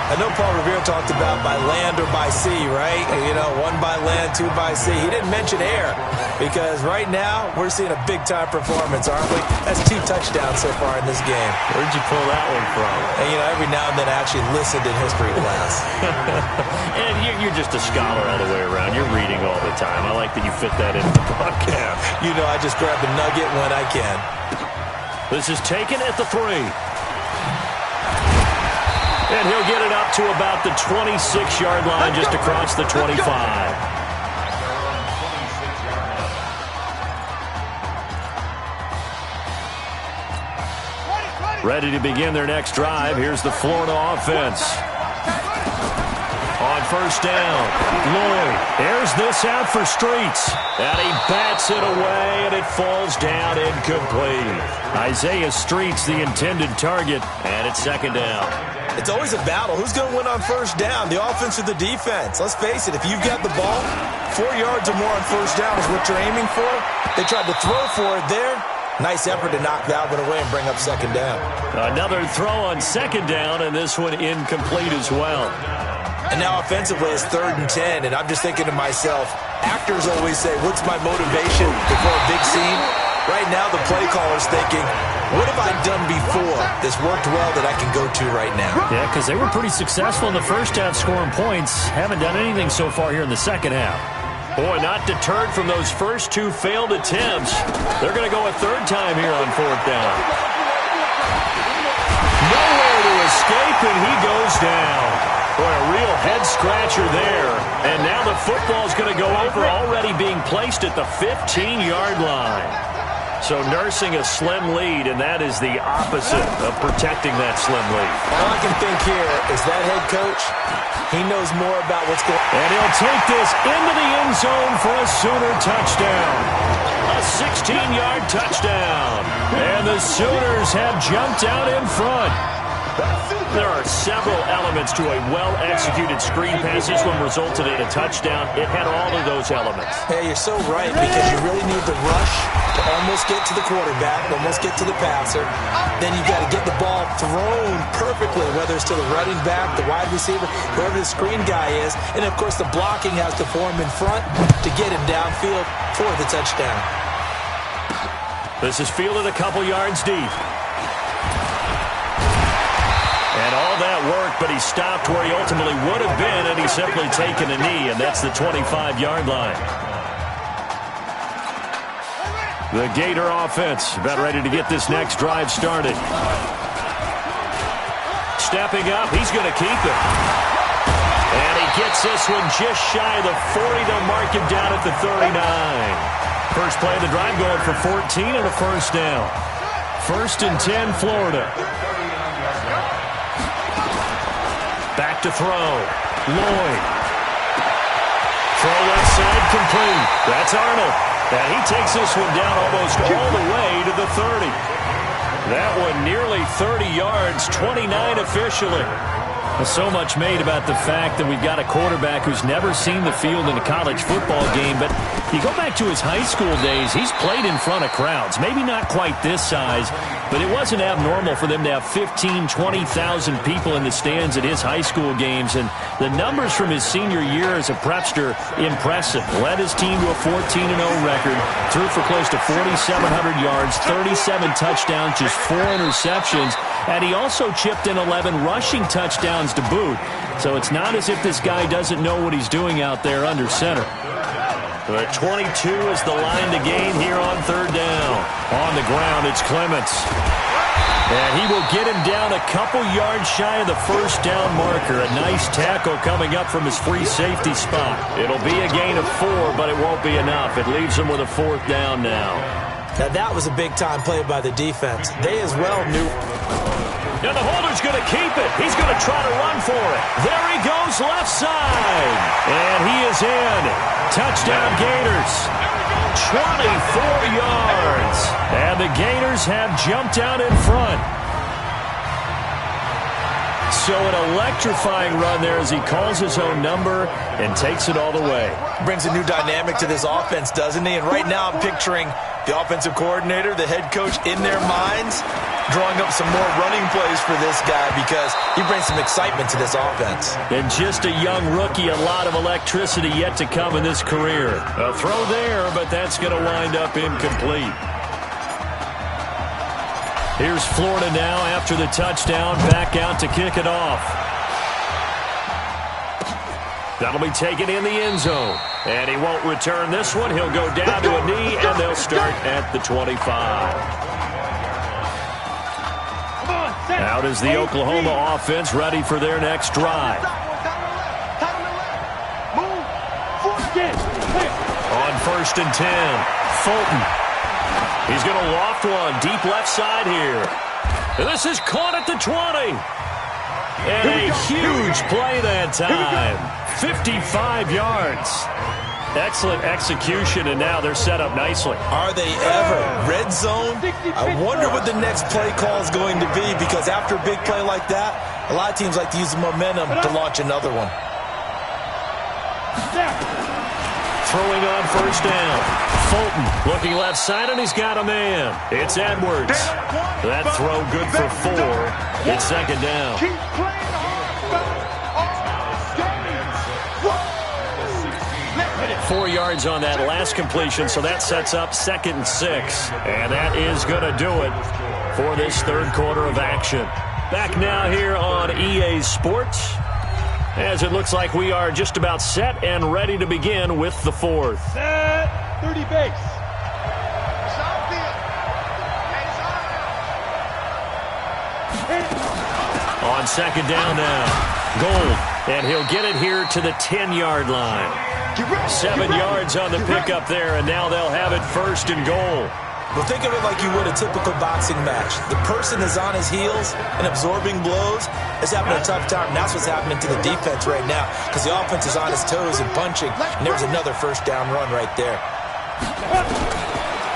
I know Paul Revere talked about by land or by sea, right? You know, 1 by land, 2 by sea. He didn't mention air because right now we're seeing a big-time performance, aren't we? That's 2 touchdowns so far in this game. Where'd you pull that one from? And, you know, every now and then I actually listened in history class. And you're just a scholar all the way around. You're reading all the time. I like that you fit that into the podcast. You know, I just grab a nugget when I can. This is taken at the 3. And he'll get it up to about the 26-yard line just across the 25. Ready to begin their next drive. Here's the Florida offense. On 1st down, Lloyd airs this out for Streets. And he bats it away, and it falls down incomplete. Isaiah Streets, the intended target, and it's 2nd down. It's always a battle. Who's going to win on 1st down, the offense or the defense? Let's face it, if you've got the ball, 4 yards or more on 1st down is what you're aiming for. They tried to throw for it there. Nice effort to knock that one away and bring up 2nd down. Another throw on 2nd down, and this one incomplete as well. And now offensively, it's 3rd and 10, and I'm just thinking to myself, actors always say, what's my motivation before a big scene? Right now, the play caller's thinking, what have I done before that's worked well that I can go to right now? Yeah, because they were pretty successful in the first half scoring points. Haven't done anything so far here in the second half. Boy, not deterred from those first 2 failed attempts. They're going to go a 3rd time here on 4th down. Nowhere to escape, and he goes down. Boy, a real head-scratcher there. And now the football's going to go over, already being placed at the 15-yard line. So nursing a slim lead, and that is the opposite of protecting that slim lead. All I can think here is that head coach, he knows more about what's going on. And he'll take this into the end zone for a Sooner touchdown. A 16-yard touchdown. And the Sooners have jumped out in front. There are several elements to a well-executed screen pass. This one resulted in a touchdown. It had all of those elements. Hey, you're so right, because you really need the rush to almost get to the quarterback, almost get to the passer. Then you've got to get the ball thrown perfectly, whether it's to the running back, the wide receiver, whoever the screen guy is. And, of course, the blocking has to form in front to get him downfield for the touchdown. This is fielded a couple yards deep. And all that worked, but he stopped where he ultimately would have been, and he's simply taken a knee, and that's the 25-yard line. The Gator offense about ready to get this next drive started. Stepping up, he's going to keep it. And he gets this one just shy of the 40. They'll mark him down at the 39. First play of the drive going for 14 and a 1st down. 1st and 10, Florida. Back to throw. Lloyd. Throw left side complete. That's Arnold. And he takes this one down almost all the way to the 30. That one nearly 30 yards, 29 officially. So much made about the fact that we've got a quarterback who's never seen the field in a college football game, but you go back to his high school days, he's played in front of crowds. Maybe not quite this size, but it wasn't abnormal for them to have 15,000, 20,000 people in the stands at his high school games, and the numbers from his senior year as a prepster, impressive. Led his team to a 14-0 record, threw for close to 4,700 yards, 37 touchdowns, just 4 interceptions, and he also chipped in 11 rushing touchdowns to boot. So it's not as if this guy doesn't know what he's doing out there under center. But 22 is the line to gain here on 3rd down. On the ground, it's Clements. And he will get him down a couple yards shy of the 1st down marker. A nice tackle coming up from his free safety spot. It'll be a gain of 4, but it won't be enough. It leaves him with a 4th down now. Now, that was a big-time play by the defense. They as well knew. And the holder's going to keep it. He's going to try to run for it. There he goes, left side. And he is in. Touchdown Gators. 24 yards. And the Gators have jumped out in front. So an electrifying run there as he calls his own number and takes it all the way. Brings a new dynamic to this offense, doesn't he? And right now I'm picturing the offensive coordinator, the head coach in their minds, drawing up some more running plays for this guy because he brings some excitement to this offense. And just a young rookie, a lot of electricity yet to come in this career. A throw there, but that's going to wind up incomplete. Here's Florida now after the touchdown, back out to kick it off. That'll be taken in the end zone. And he won't return this one. He'll go down to a knee, and they'll start at the 25. Out is the Oklahoma offense ready for their next drive. On 1st and 10, Fulton. He's going to loft one deep left side here. And this is caught at the 20. And a huge play that time. 55 yards. Excellent execution, and now they're set up nicely. Are they ever? Red zone? I wonder what the next play call is going to be, because after a big play like that, a lot of teams like to use the momentum to launch another one. Throwing on 1st down. Fulton looking left side, and he's got a man. It's Edwards. That throw good for 4. It's 2nd down. 4 yards on that last completion, so that sets up 2nd and 6. And that is going to do it for this third quarter of action. Back now here on EA Sports, as it looks like we are just about set and ready to begin with the fourth. Set 30 base. On 2nd down now, Gold, and he'll get it here to the 10-yard line. 7 yards on the pickup there, and now they'll have it 1st and goal. Well, think of it like you would a typical boxing match. The person is on his heels and absorbing blows is having a tough time. And that's what's happening to the defense right now because the offense is on his toes and punching, and there's another 1st down run right there.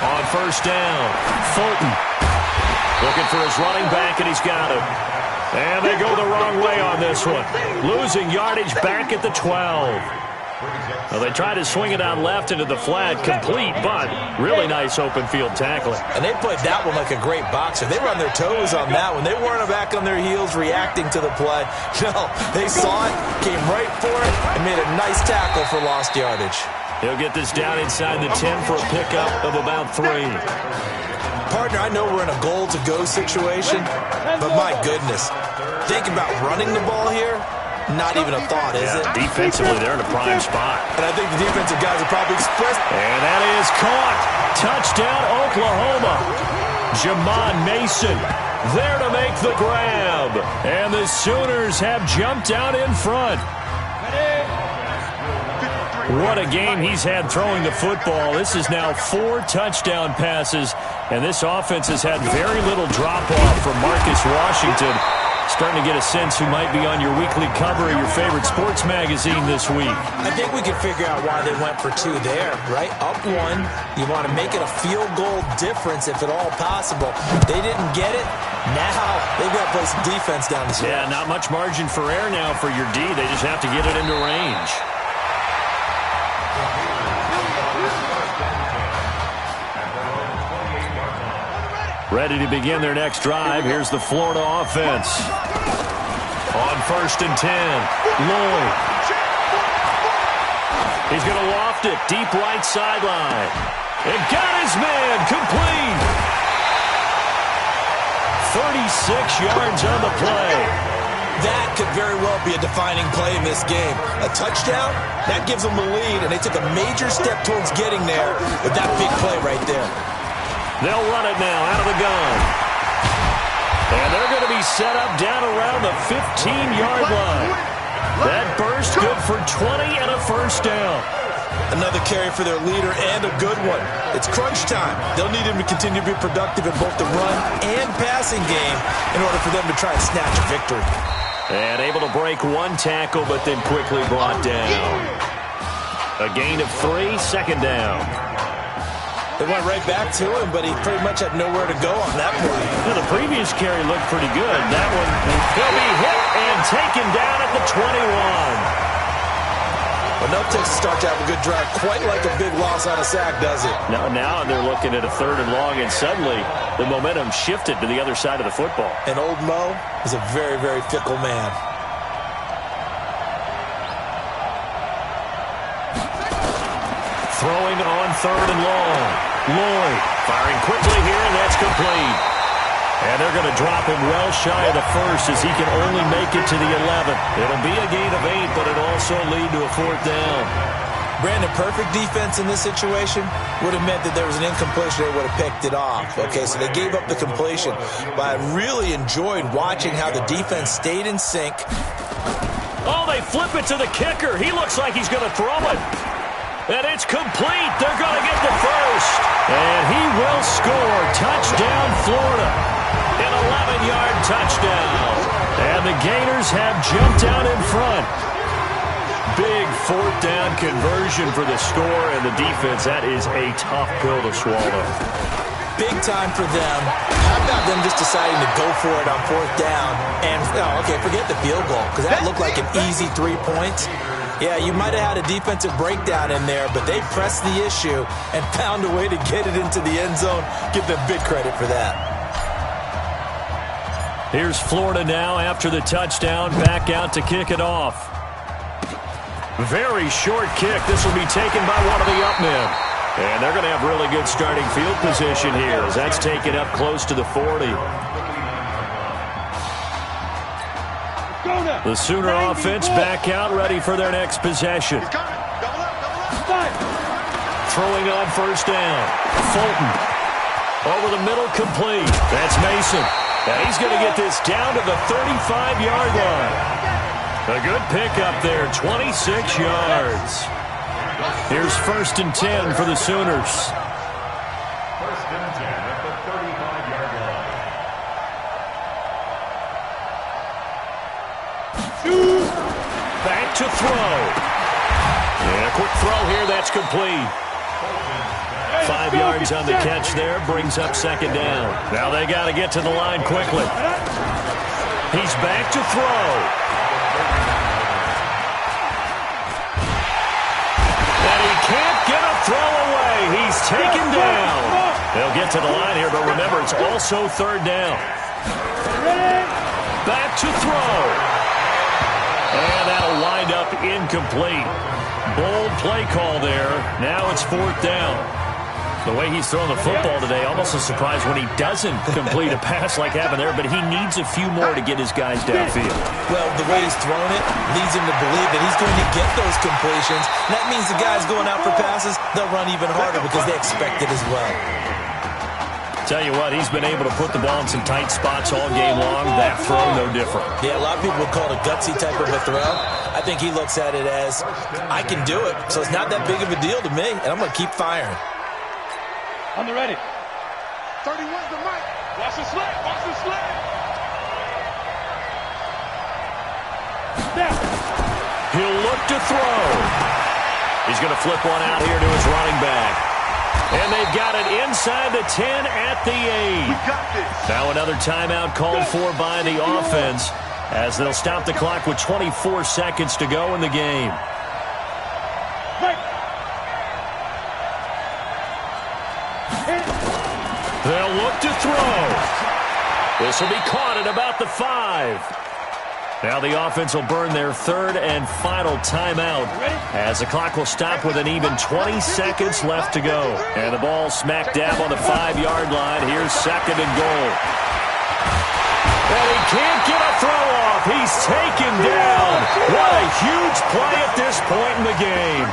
On 1st down, Fulton looking for his running back, and he's got him. And they go the wrong way on this one. Losing yardage back at the 12. Well, they try to swing it out left into the flat, complete, but really nice open field tackling. And they played that one like a great boxer. They were on their toes on that one. They weren't back on their heels reacting to the play. No, they saw it, came right for it, and made a nice tackle for lost yardage. He'll get this down inside the 10 for a pickup of about 3. Partner, I know we're in a goal-to-go situation, but my goodness, think about running the ball here. Not even a thought, is it? Defensively, they're in a prime spot. And I think the defensive guys are probably expressed. And that is caught. Touchdown, Oklahoma. Jamon Mason there to make the grab. And the Sooners have jumped out in front. What a game he's had throwing the football. This is now 4 touchdown passes, and this offense has had very little drop-off from Marcus Washington. Starting to get a sense who might be on your weekly cover of your favorite sports magazine this week. I think we can figure out why they went for 2 there, right? Up 1, you want to make it a field goal difference if at all possible. They didn't get it. Now they've got to play some defense down the stretch. Yeah, not much margin for error now for your D. They just have to get it into range. Ready to begin their next drive. Here's the Florida offense. On 1st and 10, Lloyd. He's going to loft it deep right sideline. And got his man complete. 36 yards on the play. That could very well be a defining play in this game. A touchdown, that gives them the lead, and they took a major step towards getting there with that big play right there. They'll run it now out of the gun. And they're going to be set up down around the 15-yard line. That burst good for 20 and a 1st down. Another carry for their leader and a good one. It's crunch time. They'll need him to continue to be productive in both the run and passing game in order for them to try and snatch a victory. And able to break 1 tackle, but then quickly brought down. A gain of 3, 2nd down. They went right back to him, but he pretty much had nowhere to go on that play. Well, the previous carry looked pretty good. That one, he'll be hit and taken down at the 21. Enough to start to have a good drive, quite like a big loss on a sack, does it? Now they're looking at a 3rd and long, and suddenly the momentum shifted to the other side of the football. And old Mo is a very, very fickle man. Throwing on 3rd and long. Lloyd firing quickly here, and that's complete. And they're going to drop him well shy of the 1st as he can only make it to the 11th. It'll be a gain of 8, but it'll also lead to a 4th down. Brandon, perfect defense in this situation would have meant that there was an incompletion. They would have picked it off. Okay, so they gave up the completion. But I really enjoyed watching how the defense stayed in sync. Oh, they flip it to the kicker. He looks like he's going to throw it. And it's complete. They're going to get the 1st. And he will score. Touchdown, Florida. An 11-yard touchdown. And the Gators have jumped out in front. Big 4th down conversion for the score, and the defense, that is a tough pill to swallow. Big time for them. How about them just deciding to go for it on 4th down? And, okay, forget the field goal, because that looked like an easy 3 points. Yeah, you might have had a defensive breakdown in there, but they pressed the issue and found a way to get it into the end zone. Give them big credit for that. Here's Florida now after the touchdown, back out to kick it off. Very short kick. This will be taken by one of the up men. And they're going to have really good starting field position here as that's taken up close to the 40. The Sooner offense back out, ready for their next possession. Throwing on first down. Fulton. Over the middle, complete. That's Mason. And he's going to get this down to the 35-yard line. A good pickup there, 26 yards. Here's 1st and 10 for the Sooners. 1st and 10 at the 35-yard line. Back to throw. And a quick throw here, that's complete. 5 yards on the catch there, brings up 2nd down. Now they got to get to the line quickly. He's back to throw. And he can't get a throw away. He's taken down. They'll get to the line here, but remember, it's also 3rd down. Back to throw. And that'll wind up incomplete. Bold play call there. Now it's 4th down. The way he's throwing the football today, almost a surprise when he doesn't complete a pass like happened there, but he needs a few more to get his guys downfield. Well, the way he's thrown it leads him to believe that he's going to get those completions. And that means the guys going out for passes, they'll run even harder because they expect it as well. Tell you what, he's been able to put the ball in some tight spots all game long. That throw, no different. Yeah, a lot of people would call it a gutsy type of a throw. I think he looks at it as, I can do it, so it's not that big of a deal to me, and I'm going to keep firing. On the ready. 31's the mic. Watch the slant. Watch the slant. Snap. He'll look to throw. He's going to flip one out here to his running back. And they've got it inside the 10 at the 8. We got this. Now another timeout called for by the offense as they'll stop the clock with 24 seconds to go in the game. They'll look to throw. This will be caught at about the 5. Now the offense will burn their 3rd and final timeout as the clock will stop with an even 20 seconds left to go. And the ball smack dab on the 5-yard line. Here's 2nd and goal. And he can't get a throw off. He's taken down. What a huge play at this point in the game.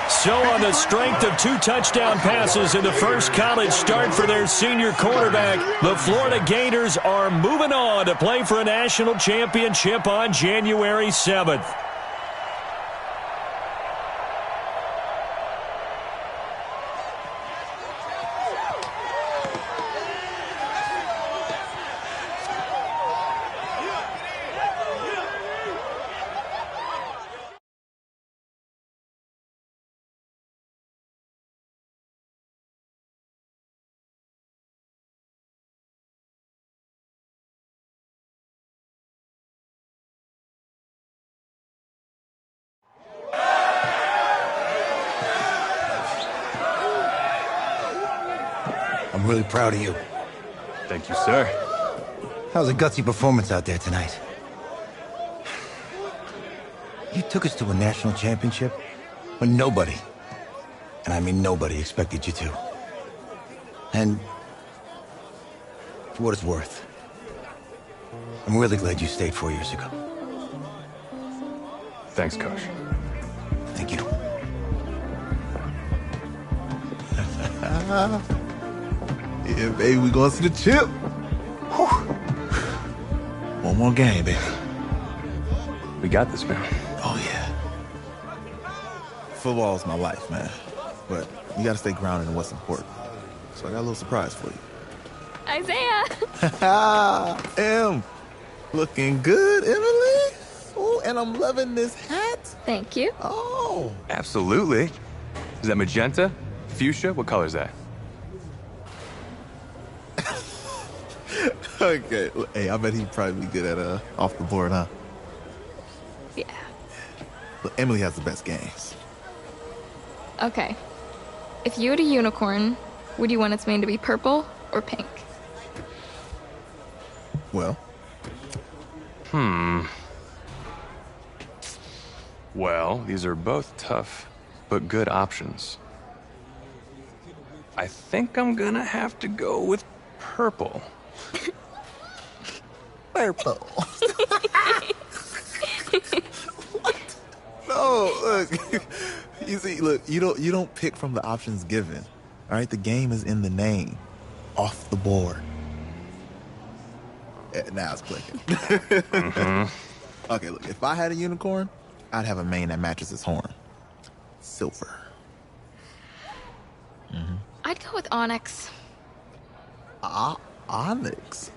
So on the strength of 2 touchdown passes in the first college start for their senior quarterback, the Florida Gators are moving on to play for a national championship on January 7th. I'm really proud of you. Thank you, sir. How's a gutsy performance out there tonight? You took us to a national championship when nobody, and I mean nobody, expected you to. And for what it's worth, I'm really glad you stayed 4 years ago. Thanks, Coach. Thank you. Yeah, baby, we going to the chip. Whew. One more game, baby. We got this, man. Oh, yeah. Football is my life, man. But you got to stay grounded in what's important. So I got a little surprise for you. Isaiah! Em, looking good, Emily. Oh, and I'm loving this hat. Thank you. Oh. Absolutely. Is that magenta? Fuchsia? What color is that? Okay. Hey, I bet he'd probably be good at off the board, huh? Yeah. But Emily has the best games. Okay. If you had a unicorn, would you want its mane to be purple or pink? Well. Well, these are both tough, but good options. I think I'm gonna have to go with purple. Purple. No, look. You see, look, you don't pick from the options given. All right, the game is in the name. Off the board. Now it's clicking. Okay, look, if I had a unicorn, I'd have a mane that matches its horn. Silver. I'd go with onyx. Onyx?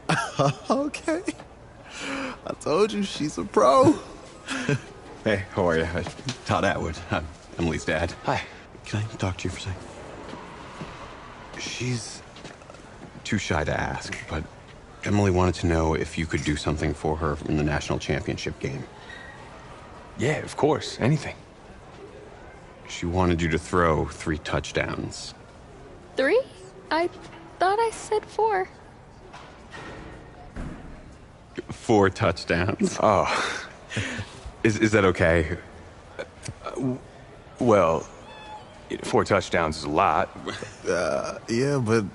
Okay. I told you, she's a pro. Hey, how are you? Todd Atwood. I'm Emily's dad. Hi. Can I talk to you for a second? She's too shy to ask, but Emily wanted to know if you could do something for her in the national championship game. Yeah, of course. Anything. She wanted you to throw 3 touchdowns. 3? I thought I said 4. 4 touchdowns. Oh. Is that okay? Well, 4 touchdowns is a lot. Yeah, but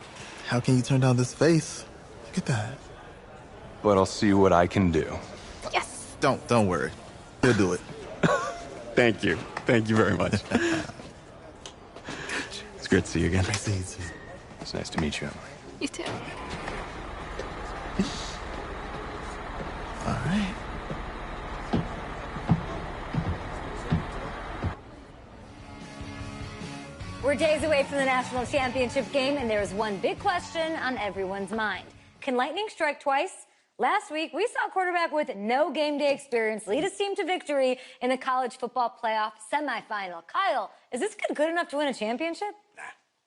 how can you turn down this face? Look at that. But I'll see what I can do. Yes. Don't worry. He'll do it. Thank you. Thank you very much. It's great to see you again. Nice to see you. It's nice to meet you, Emily. You too. All right. We're days away from the national championship game, and there is one big question on everyone's mind. Can lightning strike twice? Last week, we saw a quarterback with no game day experience lead his team to victory in the college football playoff semifinal. Kyle, is this kid good enough to win a championship?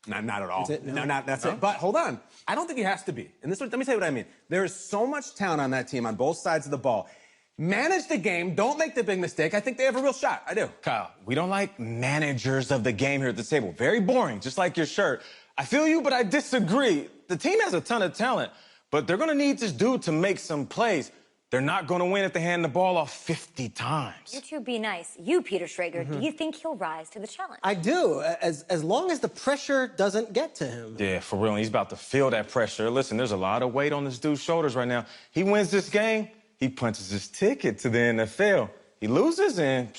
Not at all. That's it? No, that's No? it. But hold on. I don't think he has to be. And let me tell you what I mean. There is so much talent on that team on both sides of the ball. Manage the game. Don't make the big mistake. I think they have a real shot. I do. Kyle, we don't like managers of the game here at the table. Very boring, just like your shirt. I feel you, but I disagree. The team has a ton of talent, but they're going to need this dude to make some plays. They're not going to win if they hand the ball off 50 times. You two be nice. You, Peter Schrager, do you think he'll rise to the challenge? I do, as long as the pressure doesn't get to him. Yeah, for real. He's about to feel that pressure. Listen, there's a lot of weight on this dude's shoulders right now. He wins this game, he punches his ticket to the NFL. He loses, and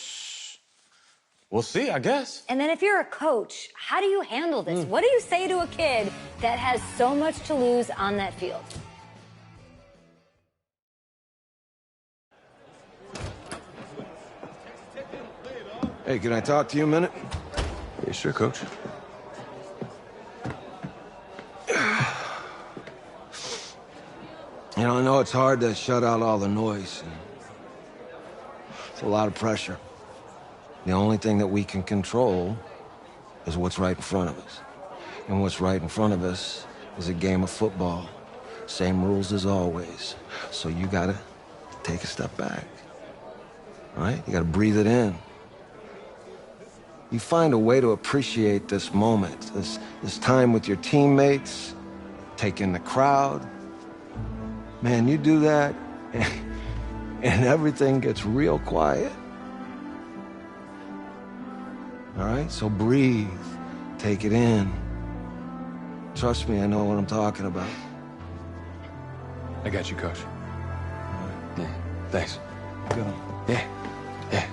we'll see, I guess. And then if you're a coach, how do you handle this? What do you say to a kid that has so much to lose on that field? Hey, can I talk to you a minute? Yeah, sure, Coach. You know, I know it's hard to shut out all the noise. It's a lot of pressure. The only thing that we can control is what's right in front of us. And what's right in front of us is a game of football. Same rules as always. So you gotta take a step back. All right? You gotta breathe it in. You find a way to appreciate this moment, this time with your teammates, take in the crowd. Man, you do that, and everything gets real quiet. All right? So breathe. Take it in. Trust me, I know what I'm talking about. I got you, Coach. Yeah, thanks. Good. Yeah. Yeah.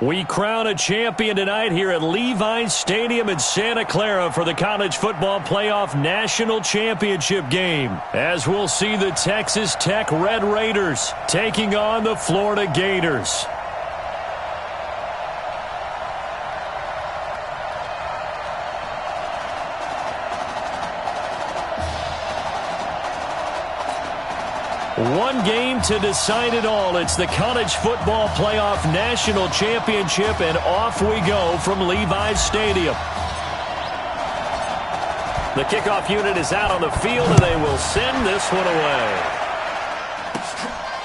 We crown a champion tonight here at Levi Stadium in Santa Clara for the College Football Playoff National Championship game, as we'll see the Texas Tech Red Raiders taking on the Florida Gators. One game to decide it all. It's the College Football Playoff National Championship, and off we go from Levi's Stadium. The kickoff unit is out on the field, and they will send this one away.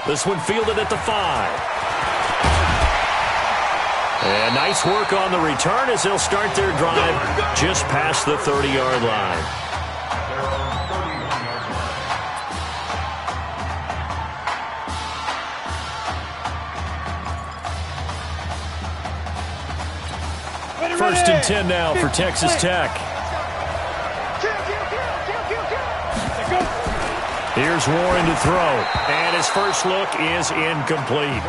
This one fielded at the 5. And nice work on the return as they'll start their drive just past the 30-yard line. First and 10 now for Texas Tech. Here's Warren to throw, and his first look is incomplete.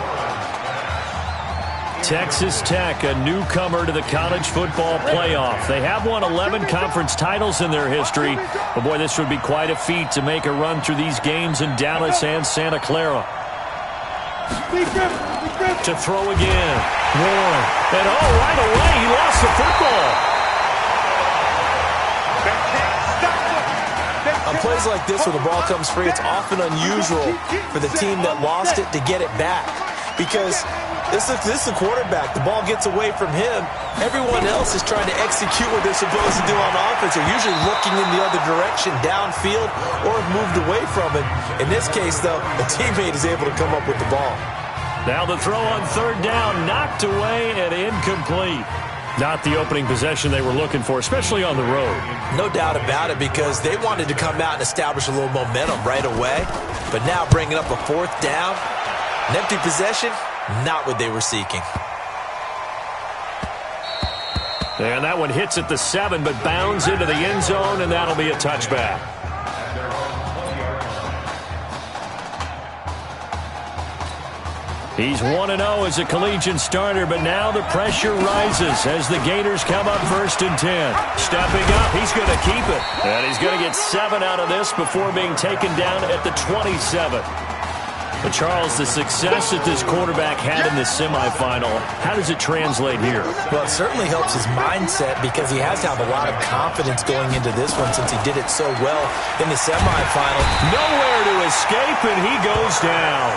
Texas Tech, a newcomer to the college football playoff. They have won 11 conference titles in their history, but boy, this would be quite a feat to make a run through these games in Dallas and Santa Clara. To throw again. Warren. And right away, he lost the football. On plays like this where the ball comes free, it's often unusual for the team that lost it to get it back. Because this is the quarterback. The ball gets away from him. Everyone else is trying to execute what they're supposed to do on offense. They're usually looking in the other direction, downfield, or have moved away from it. In this case, though, a teammate is able to come up with the ball. Now the throw on third down, knocked away and incomplete. Not the opening possession they were looking for, especially on the road. No doubt about it, because they wanted to come out and establish a little momentum right away. But now bringing up a fourth down, an empty possession, not what they were seeking. And that one hits at the 7, but bounds into the end zone, and that'll be a touchback. He's 1-0 as a collegiate starter, but now the pressure rises as the Gators come up first and 10. Stepping up, he's going to keep it. And he's going to get 7 out of this before being taken down at the 27. But Charles, the success that this quarterback had in the semifinal, how does it translate here? Well, it certainly helps his mindset because he has to have a lot of confidence going into this one since he did it so well in the semifinal. Nowhere to escape, and he goes down.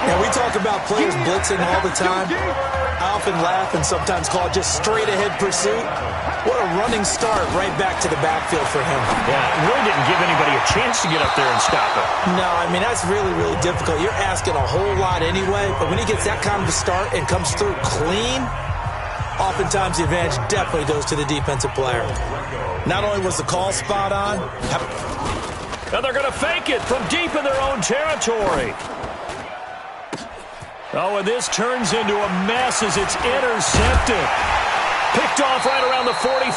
Now, we talk about players blitzing all the time. I often laugh and sometimes call it just straight-ahead pursuit. What a running start right back to the backfield for him. Yeah, it really didn't give anybody a chance to get up there and stop it. No, I mean, that's really, really difficult. You're asking a whole lot anyway, but when he gets that kind of a start and comes through clean, oftentimes the advantage definitely goes to the defensive player. Not only was the call spot on. Now they're going to fake it from deep in their own territory. Oh, and this turns into a mess as it's intercepted. Picked off right around the 43.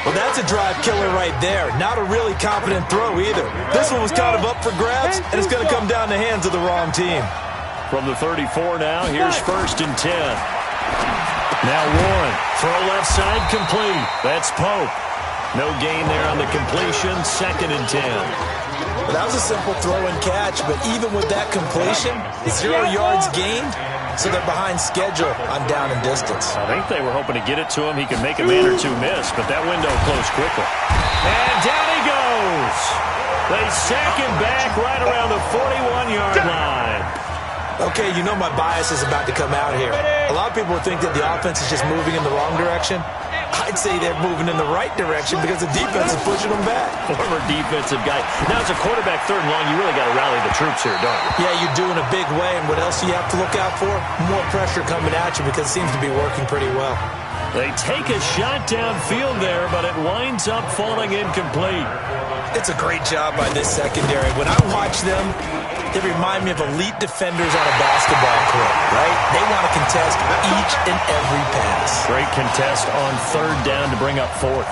Well, that's a drive killer right there. Not a really confident throw either. This one was kind of up for grabs, and it's going to come down the hands of the wrong team. From the 34 now, here's first and 10. Now Warren, throw left side complete. That's Pope. No gain there on the completion, second and 10. Well, that was a simple throw and catch, but even with that completion, 0 yards gained, so they're behind schedule on down and distance. I think they were hoping to get it to him. He could make a man or two miss, but that window closed quickly. And down he goes. They sack him back right around the 41-yard line. Okay, you know my bias is about to come out here. A lot of people would think that the offense is just moving in the wrong direction. I'd say they're moving in the right direction because the defense is pushing them back. Former defensive guy. Now, as a quarterback, third and long, you really got to rally the troops here, don't you? Yeah, you do in a big way. And what else do you have to look out for? More pressure coming at you because it seems to be working pretty well. They take a shot downfield there, but it winds up falling incomplete. It's a great job by this secondary. When I watch them, they remind me of elite defenders on a basketball court, right? They want to contest each and every pass. Great contest on third down to bring up fourth.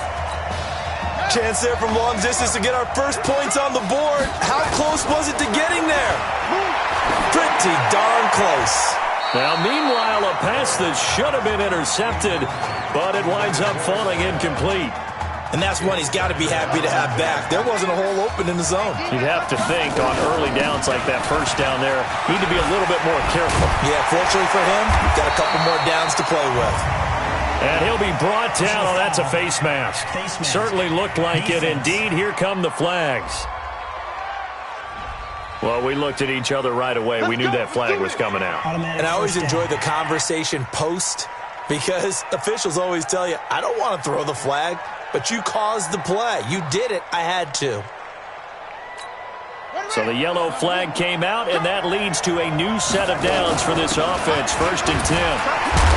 Chance there from long distance to get our first points on the board. How close was it to getting there? Pretty darn close. Now, meanwhile, a pass that should have been intercepted, but it winds up falling incomplete. And that's one he's got to be happy to have back. There wasn't a hole open in the zone. You'd have to think on early downs like that first down there, need to be a little bit more careful. Yeah, fortunately for him, got a couple more downs to play with. And he'll be brought down. Oh, that's a face mask. Certainly looked like it. Indeed, here come the flags. Well, we looked at each other right away. We knew that flag was coming out. And I always enjoy the conversation post because officials always tell you, I don't want to throw the flag, but you caused the play. You did it. I had to. So the yellow flag came out, and that leads to a new set of downs for this offense. 1st and 10.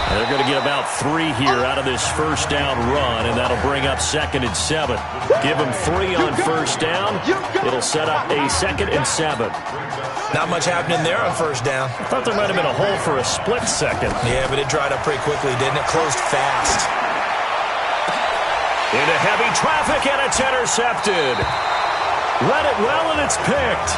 They're going to get about 3 here out of this first down run, and that'll bring up 2nd and 7. Give them 3 on first down. It'll set up a 2nd and 7. Not much happening there on first down. I thought there might have been a hole for a split second. Yeah, but it dried up pretty quickly, didn't it? Closed fast. Into heavy traffic, and it's intercepted. Read it well, and it's picked.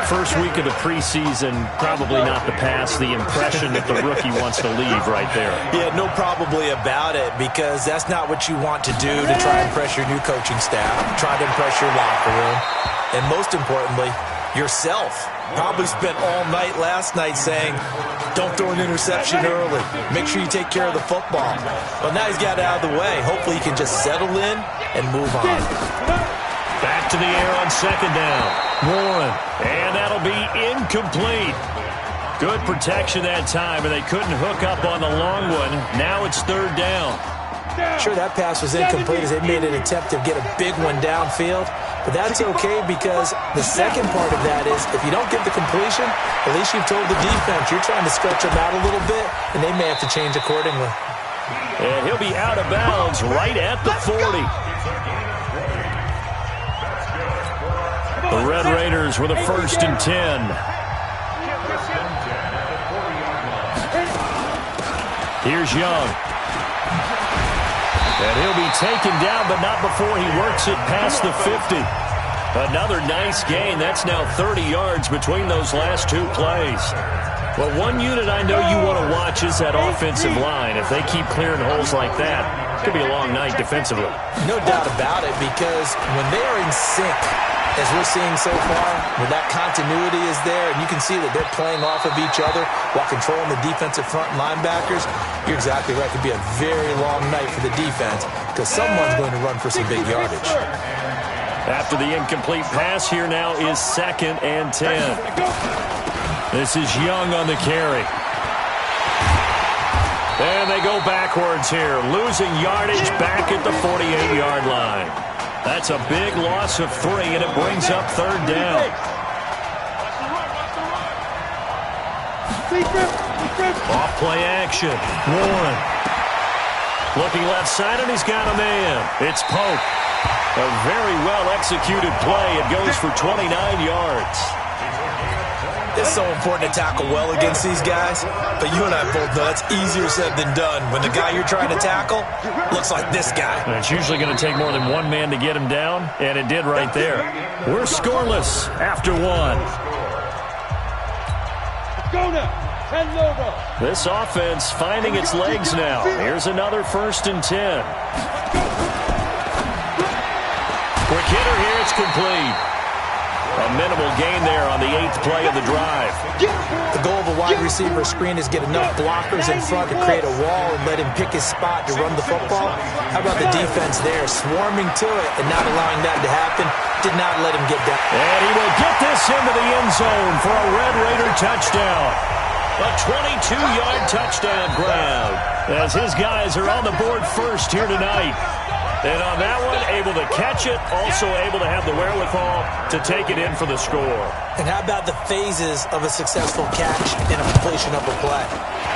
First week of the preseason, probably not the pass, the impression that the rookie wants to leave right there. Yeah, no probably about it, because that's not what you want to do to try and impress your new coaching staff, try to impress your locker room, and most importantly, yourself. Probably spent all night last night saying, don't throw an interception early. Make sure you take care of the football. Well, now he's got it out of the way. Hopefully he can just settle in and move on. Back to the air on 2nd down. Warren. And that'll be incomplete. Good protection that time, and they couldn't hook up on the long one. Now it's 3rd down. Sure, that pass was incomplete as they made an attempt to get a big one downfield. But that's okay because the second part of that is if you don't get the completion, at least you've told the defense you're trying to stretch them out a little bit, and they may have to change accordingly. And he'll be out of bounds right at the 40. The Red Raiders with a 1st and 10. Here's Young. And he'll be taken down, but not before he works it past the 50. Another nice gain. That's now 30 yards between those last 2 plays. Well, one unit I know you want to watch is that offensive line. If they keep clearing holes like that, it could be a long night defensively. No doubt about it, because when they are in sync, as we're seeing so far, where that continuity is there, and you can see that they're playing off of each other while controlling the defensive front linebackers, you're exactly right. It could be a very long night for the defense because someone's going to run for some big yardage. After the incomplete pass, here now is 2nd and 10. This is Young on the carry. And they go backwards here, losing yardage back at the 48-yard line. That's a big loss of 3, and it brings up 3rd down. Off play action. Warren. Looking left side, and he's got a man. It's Pope. A very well-executed play. It goes for 29 yards. It's so important to tackle well against these guys, but you and I both know that's easier said than done when the guy you're trying to tackle looks like this guy. And it's usually going to take more than one man to get him down, and it did right there. We're scoreless after 1. This offense finding its legs now. Here's another 1st and 10. Quick hitter here, it's complete. A minimal gain there on the 8th play of the drive. The goal of a wide receiver screen is get enough blockers in front to create a wall and let him pick his spot to run the football. How about the defense there, swarming to it and not allowing that to happen? Did not let him get down. And he will get this into the end zone for a Red Raider touchdown. A 22-yard touchdown grab as his guys are on the board first here tonight. And on that one, able to catch it, also able to have the wherewithal to take it in for the score. And how about the phases of a successful catch and a completion of a play?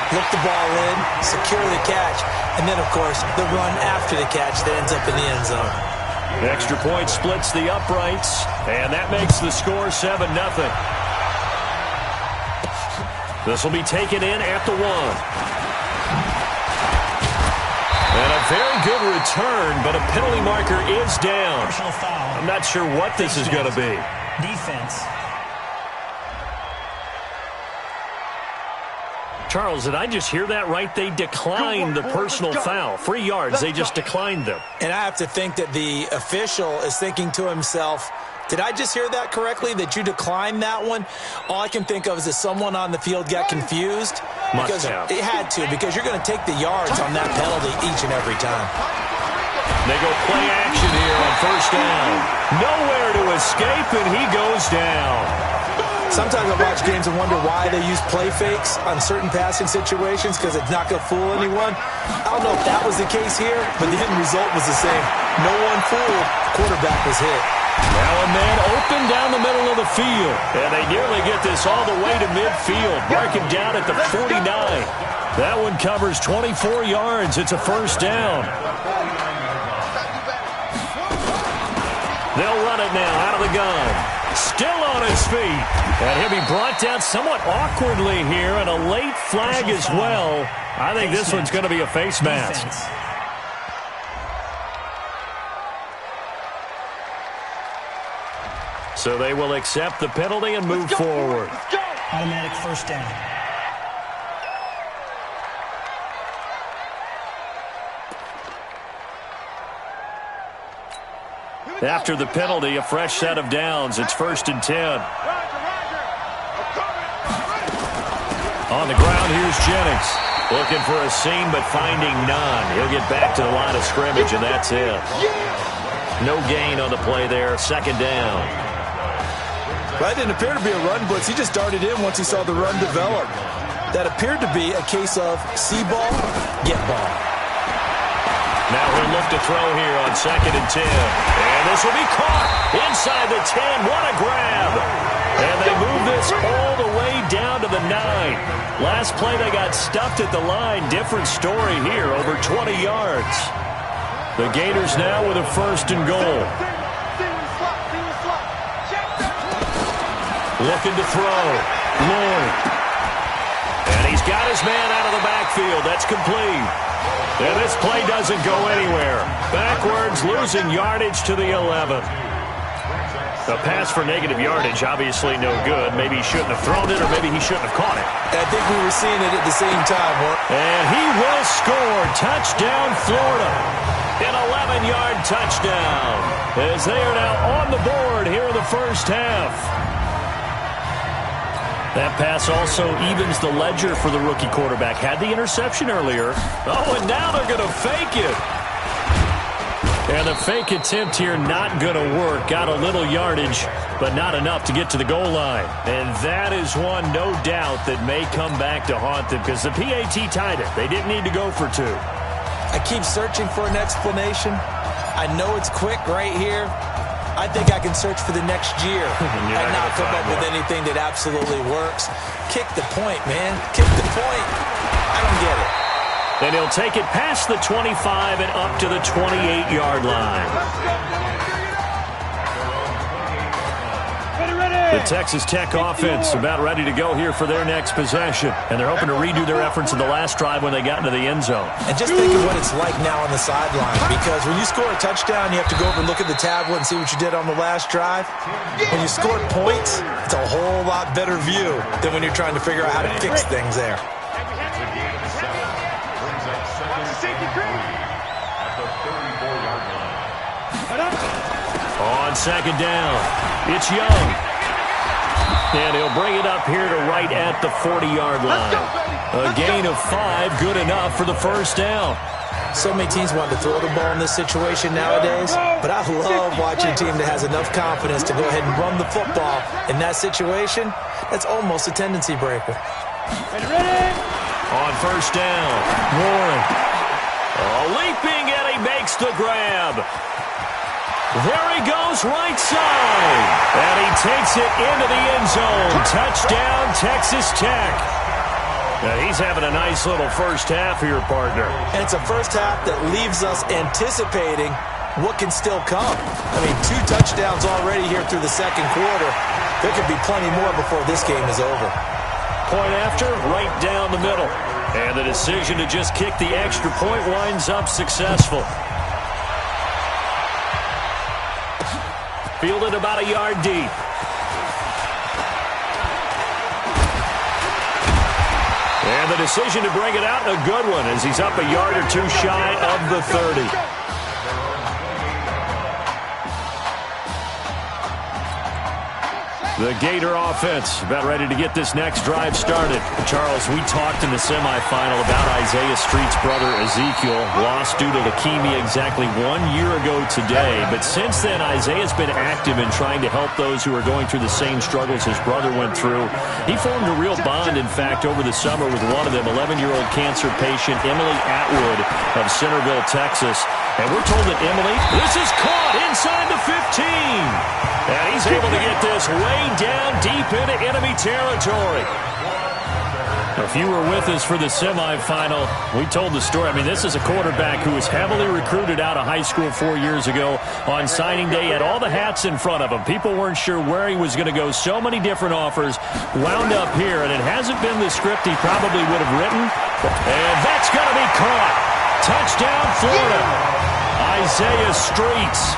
Look the ball in, secure the catch, and then, of course, the run after the catch that ends up in the end zone. The extra point splits the uprights, and that makes the score 7-0. This will be taken in at the 1. And a very good return, but a penalty marker is down. I'm not sure what this is going to be. Defense. Charles, did I just hear that right? They declined the personal foul. 3 yards, they just declined them. And I have to think that the official is thinking to himself, did I just hear that correctly, that you declined that one? All I can think of is that someone on the field got confused Must Because have. it had to, because you're going to take the yards on that penalty each and every time. They go play action here on first down. Nowhere to escape, and he goes down. Sometimes I watch games and wonder why they use play fakes on certain passing situations, because it's not going to fool anyone. I don't know if that was the case here, but the end result was the same. No one fooled. Quarterback was hit. Now a man open down the middle of the field. And they nearly get this all the way to midfield. Mark him down at the 49. That one covers 24 yards. It's a first down. They'll run it now out of the gun. Still on his feet. And he'll be brought down somewhat awkwardly here, and a late flag as well. I think this one's going to be a face mask. So they will accept the penalty and move forward. Automatic first down. After the penalty, a fresh set of downs. It's 1st and 10. On the ground, here's Jennings. Looking for a seam, but finding none. He'll get back to the line of scrimmage, and that's it. No gain on the play there. 2nd down. That didn't appear to be a run blitz. He just darted in once he saw the run develop. That appeared to be a case of see ball, get ball. Now he'll look to throw here on 2nd and 10. And this will be caught inside the 10. What a grab. And they move this all the way down to the 9. Last play they got stuffed at the line. Different story here, over 20 yards. The Gators now with a 1st and goal. Looking to throw. Lloyd. And he's got his man out of the backfield. That's complete. And this play doesn't go anywhere. Backwards, losing yardage to the 11. A pass for negative yardage, obviously no good. Maybe he shouldn't have thrown it, or maybe he shouldn't have caught it. I think we were seeing it at the same time. And he will score. Touchdown, Florida. An 11-yard touchdown. As they are now on the board here in the first half. That pass also evens the ledger for the rookie quarterback. Had the interception earlier. Oh, and now they're going to fake it. And the fake attempt here not going to work. Got a little yardage, but not enough to get to the goal line. And that is one, no doubt, that may come back to haunt them because the PAT tied it. They didn't need to go for 2. I keep searching for an explanation. I know it's quick right here. I think I can search for the next year and not come up with anything that absolutely works. Kick the point, man. Kick the point. I don't get it. And he'll take it past the 25 and up to the 28-yard line. The Texas Tech offense about ready to go here for their next possession. And they're hoping to redo their efforts in the last drive when they got into the end zone. And just think of what it's like now on the sideline. Because when you score a touchdown, you have to go over and look at the tablet and see what you did on the last drive. When you score points, it's a whole lot better view than when you're trying to figure out how to fix things there. On 2nd down, it's Young. And he'll bring it up here to right at the 40-yard line. A gain of 5, good enough for the first down. So many teams want to throw the ball in this situation nowadays, but I love watching a team that has enough confidence to go ahead and run the football. In that situation, that's almost a tendency breaker. On first down, Warren. Leaping, and he makes the grab. There he goes, right side. And he takes it into the end zone. Touchdown, Texas Tech. Now he's having a nice little first half here, partner. And it's a first half that leaves us anticipating what can still come. I mean, 2 touchdowns already here through the second quarter. There could be plenty more before this game is over. Point after, right down the middle. And the decision to just kick the extra point winds up successful. Fielded about a yard deep. And the decision to bring it out, a good one, as he's up a yard or 2 shy of the 30. The Gator offense about ready to get this next drive started. Charles, we talked in the semifinal about Isaiah Street's brother Ezekiel, lost due to leukemia exactly 1 year ago today. But since then, Isaiah's been active in trying to help those who are going through the same struggles his brother went through. He formed a real bond, in fact, over the summer with one of them, 11-year-old cancer patient Emily Atwood of Centerville, Texas. And we're told that Emily, this is caught inside the 15. And he's able to get this way down deep into enemy territory. If you were with us for the semifinal, we told the story. I mean, this is a quarterback who was heavily recruited out of high school 4 years ago. On signing day, had all the hats in front of him. People weren't sure where he was going to go. So many different offers. Wound up here, and it hasn't been the script he probably would have written. And that's going to be caught. Touchdown, Florida. Isaiah Streets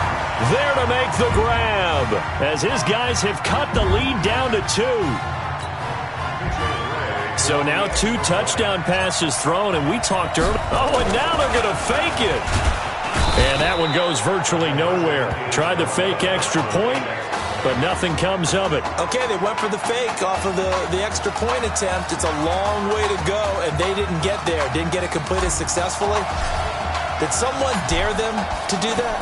there to make the grab as his guys have cut the lead down to 2. So now 2 touchdown passes thrown, and we talked earlier. Oh, and now they're going to fake it. And that one goes virtually nowhere. Tried the fake extra point, but nothing comes of it. Okay, they went for the fake off of the extra point attempt. It's a long way to go, and they didn't get there. Didn't get it completed successfully. Did someone dare them to do that?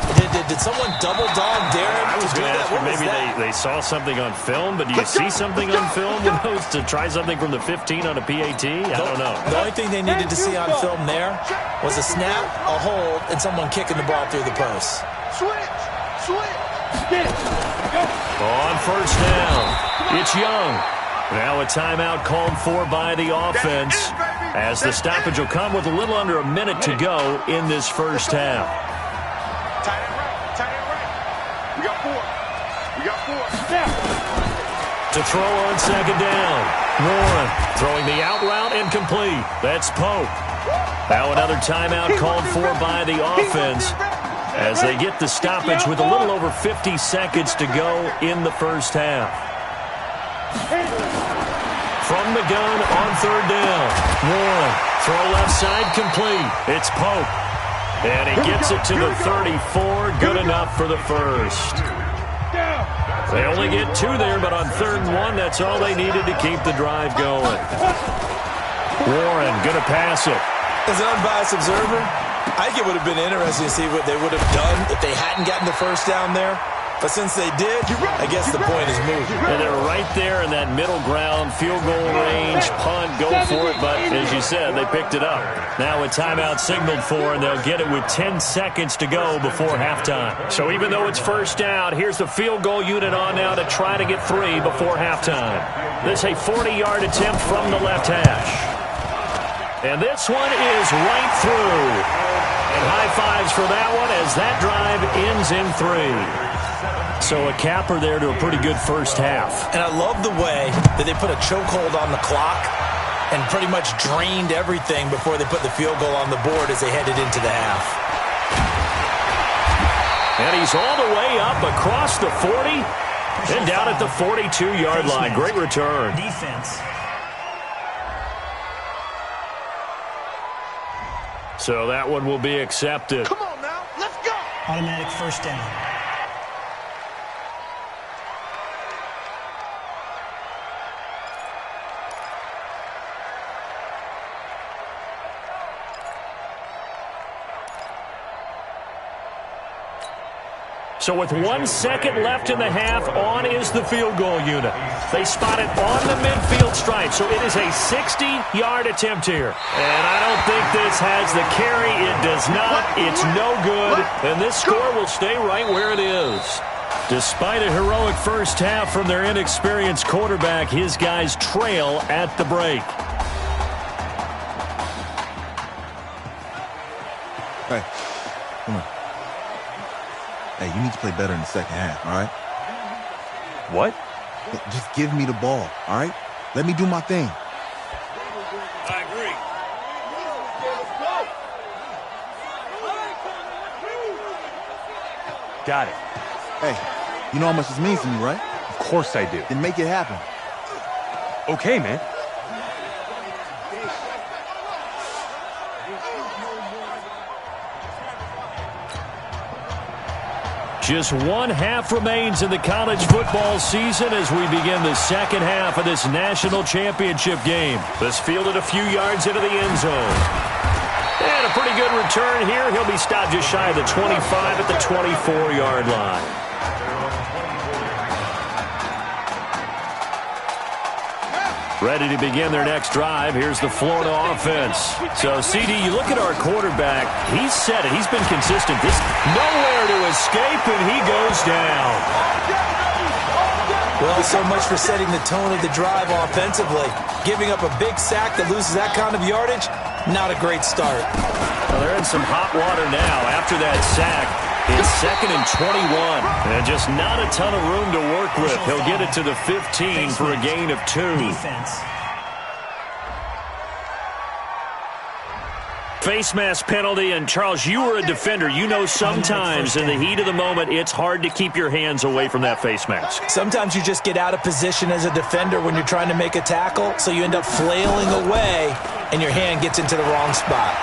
Did someone double dog dare them to do that? What maybe they saw something on film, but do you see something on film to try something from the 15 on a PAT? I don't know. The only thing they needed to see on film there was a snap, a hold, and someone kicking the ball through the post. On first down, it's Young. Now a timeout called for by the offense, as the stoppage will come with a little under a minute to go in this first half. Tight end right. We got 4. To throw on second down, Warren throwing the out route incomplete. That's Pope. Now another timeout called for by the offense, as they get the stoppage with a little over 50 seconds to go in the first half. From the gun on third down, Warren, throw left side complete. It's Pope, and he gets it to the 34, good enough for the first. They only get 2 there, but on 3rd and 1, that's all they needed to keep the drive going. Warren gonna pass it. As an unbiased observer, I think it would have been interesting to see what they would have done if they hadn't gotten the first down there. But since they did, I guess the point is moved. And they're right there in that middle ground, field goal range, punt, go for it. But as you said, they picked it up. Now a timeout signaled for, and they'll get it with 10 seconds to go before halftime. So even though it's first down, here's the field goal unit on now to try to get 3 before halftime. This a 40-yard attempt from the left hash. And this one is right through. And high fives for that one as that drive ends in 3. So a capper there to a pretty good first half. And I love the way that they put a chokehold on the clock and pretty much drained everything before they put the field goal on the board as they headed into the half. And he's all the way up across the 40 and down at the 42-yard line. Great return. Defense. So that one will be accepted. Come on now, let's go. Automatic first down. So with 1 second left in the half, on is the field goal unit. They spot it on the midfield stripe, so it is a 60-yard attempt here. And I don't think this has the carry. It does not. It's no good. And this score will stay right where it is. Despite a heroic first half from their inexperienced quarterback, his guys trail at the break. Hey, come on. Hey, you need to play better in the second half, all right? What? Just give me the ball, all right? Let me do my thing. I agree. Got it. Hey, you know how much this means to me, right? Of course I do. Then make it happen. Okay, man. Just one half remains in the college football season as we begin the second half of this national championship game. This fielded a few yards into the end zone. And a pretty good return here. He'll be stopped just shy of the 25 at the 24-yard line. Ready to begin their next drive. Here's the Florida offense. So, CD, you look at our quarterback. He's set it. He's been consistent. This nowhere to escape, and he goes down. Well, so much for setting the tone of the drive offensively. Giving up a big sack that loses that kind of yardage, not a great start. Well, they're in some hot water now after that sack. It's 2nd and 21, and just not a ton of room to work with. He'll get it to the 15 for a gain of 2. Face mask penalty, and Charles, you were a defender. You know sometimes in the heat of the moment, it's hard to keep your hands away from that face mask. Sometimes you just get out of position as a defender when you're trying to make a tackle, so you end up flailing away, and your hand gets into the wrong spot.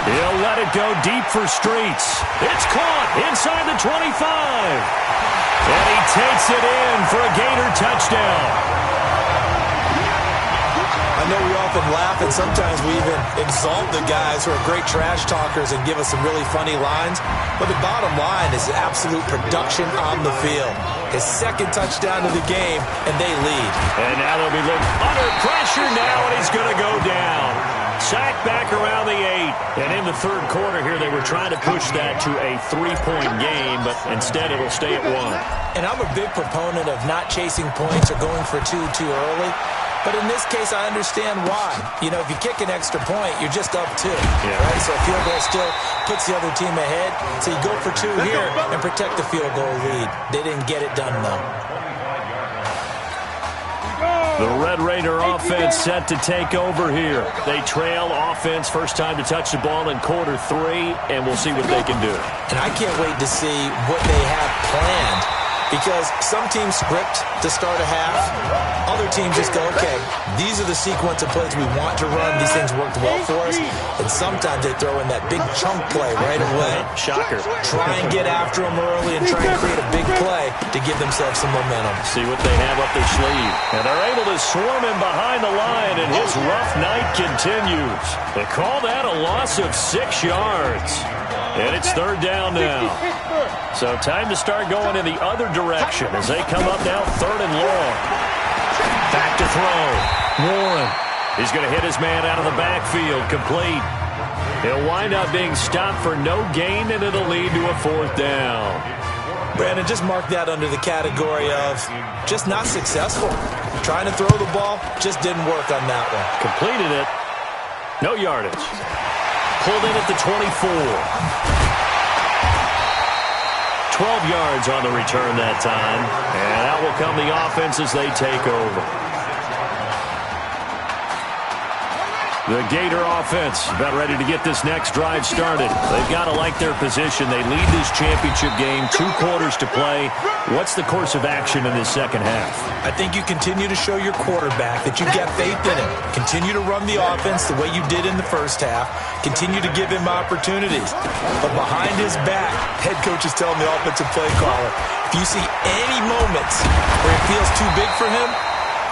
He'll let it go deep for Streets. It's caught inside the 25. And he takes it in for a Gator touchdown. I know we often laugh, and sometimes we even exalt the guys who are great trash talkers and give us some really funny lines. But the bottom line is absolute production on the field. His 2nd touchdown of the game, and they lead. And now they'll be looking under pressure now, and he's going to go down. Sacked back around the 8. And in the 3rd quarter here, they were trying to push that to a 3-point game, but instead it'll stay at 1. And I'm a big proponent of not chasing points or going for 2 too early. But in this case, I understand why. You know, if you kick an extra point, you're just up 2. Yeah. Right? So a field goal still puts the other team ahead. So you go for 2 here and protect the field goal lead. They didn't get it done, though. The Red Raider offense set to take over here. They trail offense, first time to touch the ball in quarter 3, and we'll see what they can do. And I can't wait to see what they have planned, because some teams script to start a half. Other teams just go, okay, these are the sequence of plays we want to run. These things worked well for us. And sometimes they throw in that big chunk play right away. Shocker. Try and get after them early and try and create a big play to give themselves some momentum. See what they have up their sleeve. And they're able to swarm him behind the line, and his rough night continues. They call that a loss of 6 yards. And it's 3rd down now. So time to start going in the other direction as they come up now 3rd and long. Back to throw. Warren. He's going to hit his man out of the backfield. Complete. He'll wind up being stopped for no gain, and it'll lead to a 4th down. Brandon, just mark that under the category of just not successful. Trying to throw the ball just didn't work on that one. Completed it. No yardage. Pulled in at the 24. 12 yards on the return that time. And out will come the offense as they take over. The Gator offense about ready to get this next drive started. They've got to like their position. They lead this championship game, 2 quarters to play. What's the course of action in this second half? I think you continue to show your quarterback that you've got faith in him. Continue to run the offense the way you did in the first half. Continue to give him opportunities. But behind his back, head coach is telling the offensive play caller, if you see any moments where it feels too big for him,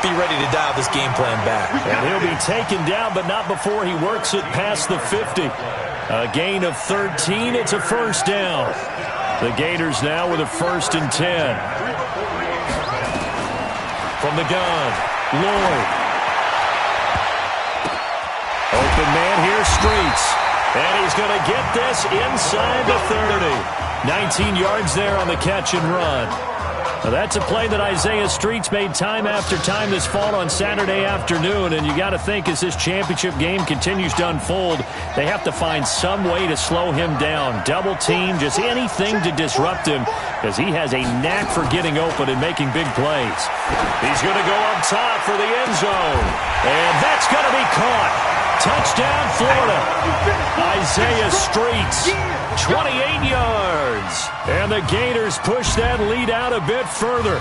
be ready to dial this game plan back. And he'll be taken down, but not before he works it past the 50. A gain of 13. It's a 1st down. The Gators now with a 1st and 10. From the gun, Lloyd. Open man here, Streets. And he's going to get this inside the 30. 19 yards there on the catch and run. Now that's a play that Isaiah Streets made time after time this fall on Saturday afternoon, and you got to think as this championship game continues to unfold, they have to find some way to slow him down. Double team, just anything to disrupt him, because he has a knack for getting open and making big plays. He's going to go up top for the end zone, and that's going to be caught. Touchdown, Florida. Isaiah Streets, 28 yards. And the Gators push that lead out a bit further.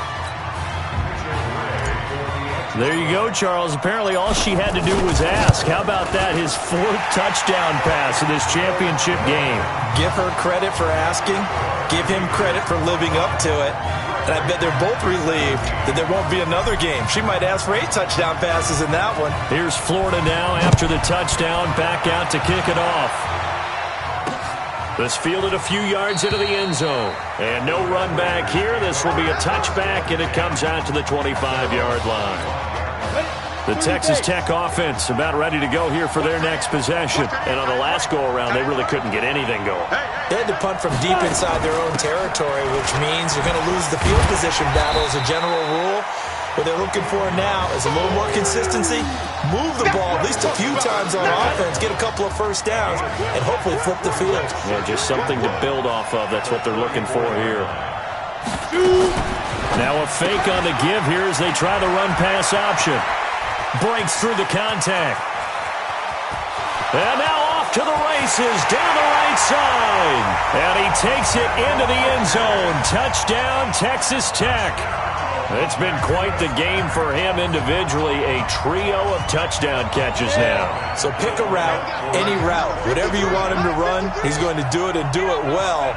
There you go, Charles. Apparently all she had to do was ask. How about that? His 4th touchdown pass in this championship game. Give her credit for asking. Give him credit for living up to it. And I bet they're both relieved that there won't be another game. She might ask for 8 touchdown passes in that one. Here's Florida now after the touchdown, back out to kick it off. This fielded a few yards into the end zone. And no run back here. This will be a touchback, and it comes out to the 25-yard line. The Texas Tech offense about ready to go here for their next possession. And on the last go-around, they really couldn't get anything going. They had to punt from deep inside their own territory, which means you're going to lose the field position battle as a general rule. What they're looking for now is a little more consistency, move the ball at least a few times on offense, get a couple of first downs, and hopefully flip the field. Yeah, just something to build off of. That's what they're looking for here. Now a fake on the give here as they try the run-pass option. Breaks through the contact. And now off to the races, down the right side. And he takes it into the end zone. Touchdown, Texas Tech. It's been quite the game for him individually. A trio of touchdown catches now. So pick a route, any route. Whatever you want him to run, he's going to do it and do it well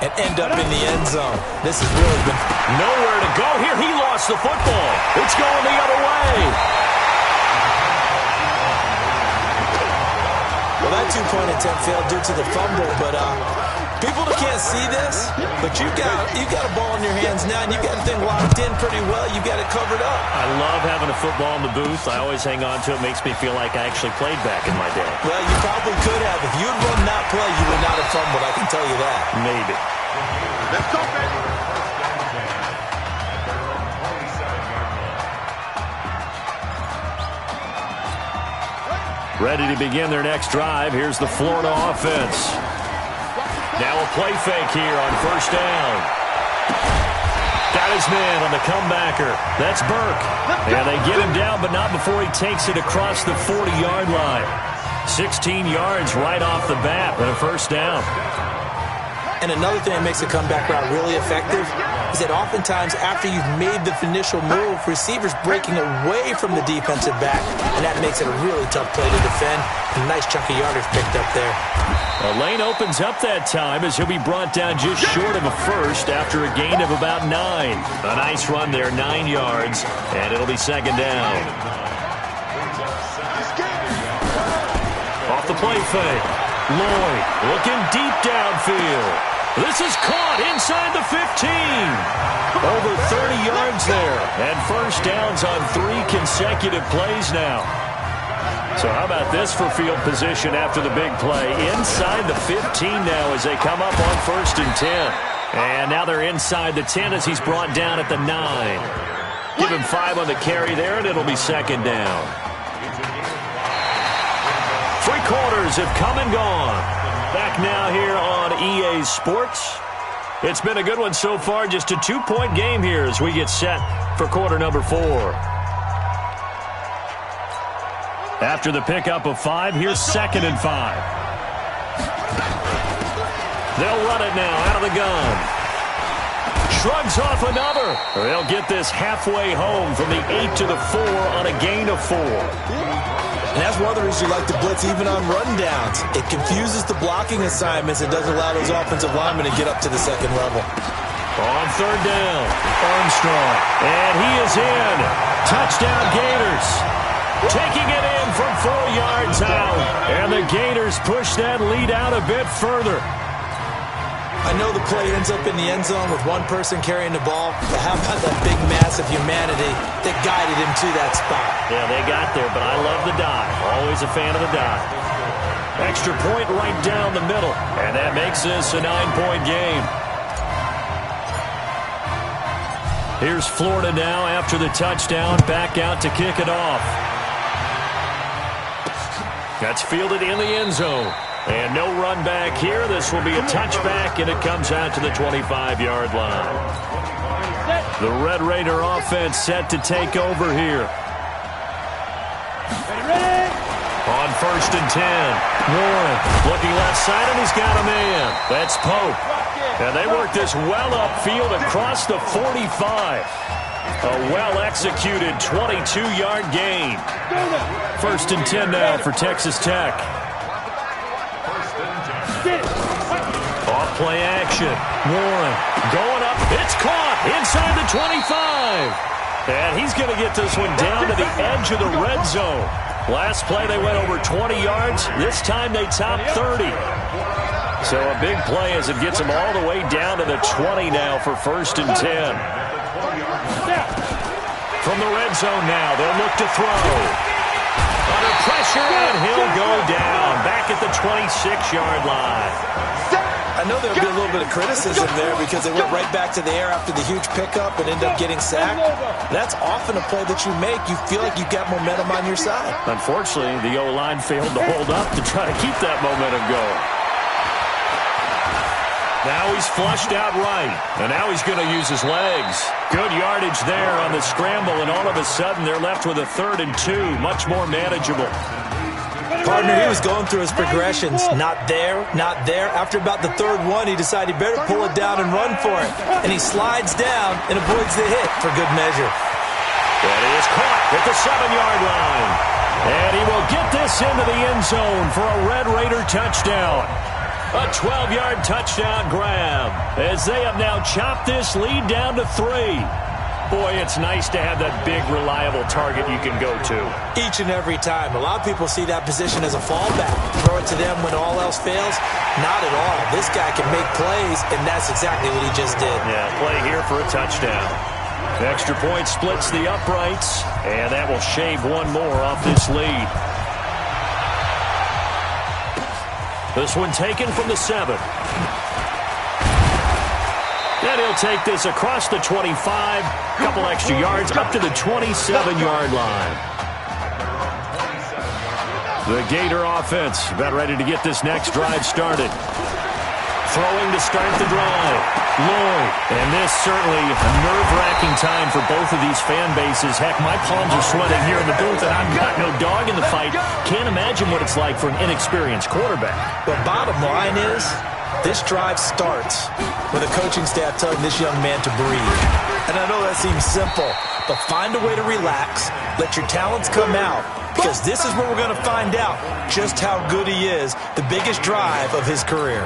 and end up in the end zone. This has really been nowhere to go here. He lost the football. It's going the other way. Well, that two-point attempt failed due to the fumble, but people that can't see this, but you got a ball in your hands now, and you got the thing locked in pretty well. You got it covered up. I love having a football in the booth. I always hang on to it. Makes me feel like I actually played back in my day. Well, you probably could have. If you had run that play, you would not have fumbled. I can tell you that. Maybe. Let's go, baby. Ready to begin their next drive. Here's the Florida offense. Now a play fake here on first down. Got his man on the comebacker. That's Burke. And they get him down, but not before he takes it across the 40-yard line. 16 yards right off the bat, and a first down. And another thing that makes a comeback route really effective is that oftentimes after you've made the initial move, receivers breaking away from the defensive back, and that makes it a really tough play to defend. A nice chunk of yardage picked up there. A lane opens up that time as he'll be brought down just short of a first after a gain of about 9. A nice run there, 9 yards, and it'll be second down. Off the play fake. Lloyd looking deep downfield. This is caught inside the 15. Over 30 yards there. And first downs on 3 consecutive plays now. So how about this for field position after the big play? Inside the 15 now as they come up on first and 10. And now they're inside the 10 as he's brought down at the 9. Give him 5 on the carry there, and it'll be second down. 3 quarters have come and gone. Back now here on EA Sports. It's been a good one so far. Just a 2-point game here as we get set for quarter number 4. After the pickup of 5, here's second and 5. They'll run it now out of the gun. Shrugs off another. They'll get this halfway home from the 8 to the 4 on a gain of 4. And that's one of the reasons you like to blitz even on rundowns. It confuses the blocking assignments. It doesn't allow those offensive linemen to get up to the second level. On third down, Armstrong. And he is in. Touchdown Gators. Taking it in from 4 yards out. And the Gators push that lead out a bit further. I know the play ends up in the end zone with one person carrying the ball, but how about that big mass of humanity that guided him to that spot? Yeah, they got there, but I love the dive. Always a fan of the dive. Extra point right down the middle, and that makes this a 9-point game. Here's Florida now after the touchdown, back out to kick it off. That's fielded in the end zone. And no run back here. This will be a touchback, and it comes out to the 25-yard line. The Red Raider offense set to take over here. On first and 10. Warren looking left side, and he's got a man. That's Pope. And they work this well upfield across the 45. A well-executed 22-yard gain. First and 10 now for Texas Tech. Off Play action. Warren going up. It's caught inside the 25. And he's going to get this one down to the edge of the red zone. Last play, they went over 20 yards. This time, they topped 30. So a big play as it gets them all the way down to the 20 now for 1st and 10. From the red zone now, they'll look to throw. Under pressure, and he'll go down. Back at the 26-yard line. I know there'll be a little bit of criticism there because they went right back to the air after the huge pickup and ended up getting sacked. That's often a play that you make. You feel like you've got momentum on your side. Unfortunately, the O-line failed to hold up to try to keep that momentum going. Now he's flushed out right, and now he's going to use his legs. Good yardage there on the scramble, and all of a sudden they're left with a 3rd and 2, much more manageable. Partner, he was going through his progressions. Not there, not there. After about the 3rd one, he decided he better pull it down and run for it. And he slides down and avoids the hit for good measure. And he is caught at the 7-yard line. And he will get this into the end zone for a Red Raider touchdown. A 12-yard touchdown grab as they have now chopped this lead down to 3. Boy, it's nice to have that big, reliable target you can go to. Each and every time. A lot of people see that position as a fallback. Throw it to them when all else fails. Not at all. This guy can make plays, and that's exactly what he just did. Yeah, play here for a touchdown. The extra point splits the uprights, and that will shave one more off this lead. This one taken from the 7. And he'll take this across the 25, couple extra yards up to the 27-yard line. The Gator offense about ready to get this next drive started. Throwing to start the drive. Lloyd. And this certainly a nerve-wracking time for both of these fan bases. Heck, my palms are sweating here in the booth, and I've got no dog in the fight. Can't imagine what it's like for an inexperienced quarterback. The bottom line is, this drive starts with a coaching staff telling this young man to breathe. And I know that seems simple, but find a way to relax, let your talents come out, because this is where we're going to find out just how good he is, the biggest drive of his career.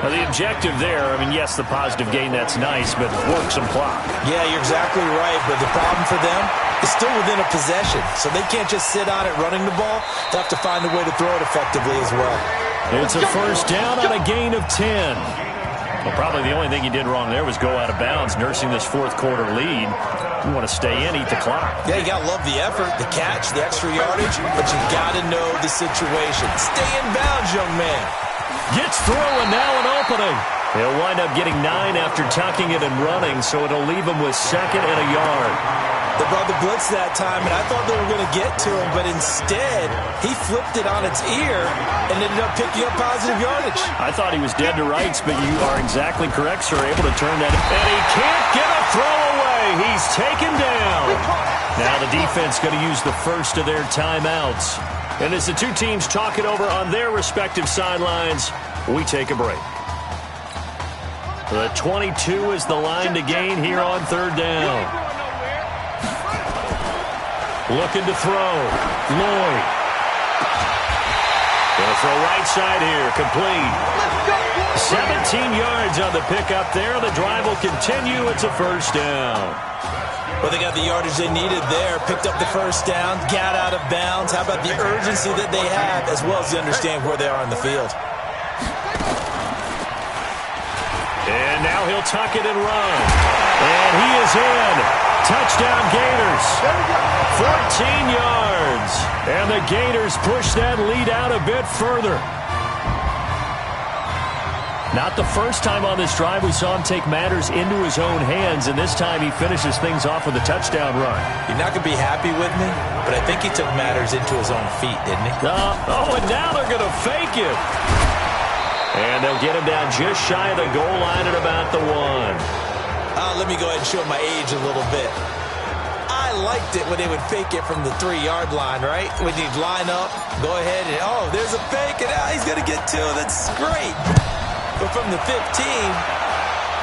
Now, the objective there, I mean, yes, the positive gain, that's nice, but work some clock. Yeah, you're exactly right, but the problem for them is still within a possession, so they can't just sit on it running the ball. They have to find a way to throw it effectively as well. It's a 1st down on a gain of 10. Well, probably the only thing he did wrong there was go out of bounds, nursing this 4th quarter lead. You want to stay in, eat the clock. Yeah, you got to love the effort, the catch, the extra yardage, but you got to know the situation. Stay in bounds, young man. Gets through, and now an opening. He'll wind up getting 9 after tucking it and running, so it'll leave him with 2nd and a yard. They brought the blitz that time, and I thought they were going to get to him, but instead, he flipped it on its ear and ended up picking up positive yardage. I thought he was dead to rights, but you are exactly correct, sir. Able to turn that, and he can't get a throw away. He's taken down. Now the defense going to use the first of their timeouts. And as the two teams talk it over on their respective sidelines, we take a break. The 22 is the line to gain here on 3rd down. Looking to throw. Lloyd. Gonna throw right side here. Complete. 17 yards on the pickup there. The drive will continue. It's a 1st down. Well, they got the yardage they needed there. Picked up the 1st down. Got out of bounds. How about the urgency that they have as well as they understand where they are on the field. And now he'll tuck it and run. And he is in. Touchdown Gators. 14 yards. And the Gators push that lead out a bit further. Not the first time on this drive we saw him take matters into his own hands, and this time he finishes things off with a touchdown run. You're not going to be happy with me, but I think he took matters into his own feet, didn't he? And now they're going to fake it. And they'll get him down just shy of the goal line at about the 1. Let me go ahead and show my age a little bit. I liked it when they would fake it from the 3-yard line, right? When you'd line up, go ahead and, there's a fake, and he's going to get 2. That's great. But from the 15,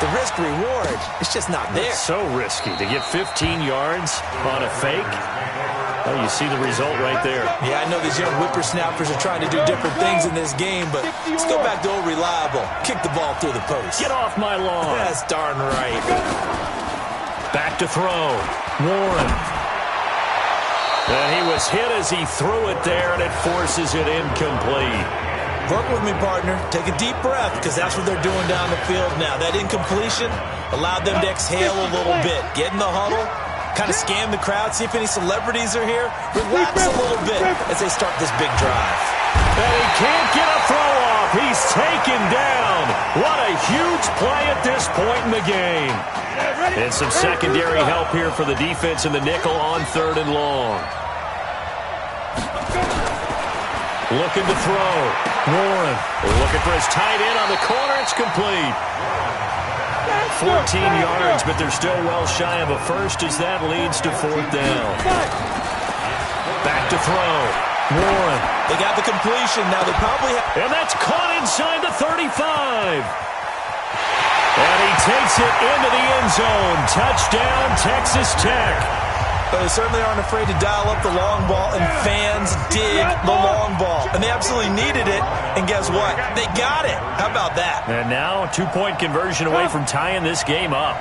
the risk-reward, it's just not there. It's so risky to get 15 yards on a fake. Well, you see the result right there. Yeah, I know these young whippersnappers are trying to do different things in this game, but let's go back to old reliable. Kick the ball through the post. Get off my lawn. That's darn right. Back to throw. Warren. And he was hit as he threw it there, and it forces it incomplete. Work with me, partner. Take a deep breath, because that's what they're doing down the field now. That incompletion allowed them to exhale a little bit. Get in the huddle, kind of scan the crowd, see if any celebrities are here. Relax a little bit as they start this big drive. And he can't get a throw off. He's taken down. What a huge play at this point in the game. And some secondary help here for the defense in the nickel on 3rd and long. Looking to throw. Warren looking for his tight end on the corner. It's complete. 14 yards, but they're still well shy of a first as that leads to 4th down. Back to throw. Warren. They got the completion. Now they probably have... And that's caught inside the 35. And he takes it into the end zone. Touchdown, Texas Tech. But they certainly aren't afraid to dial up the long ball, and fans dig the long ball. And they absolutely needed it, and guess what? They got it. How about that? And now a 2-point conversion away from tying this game up.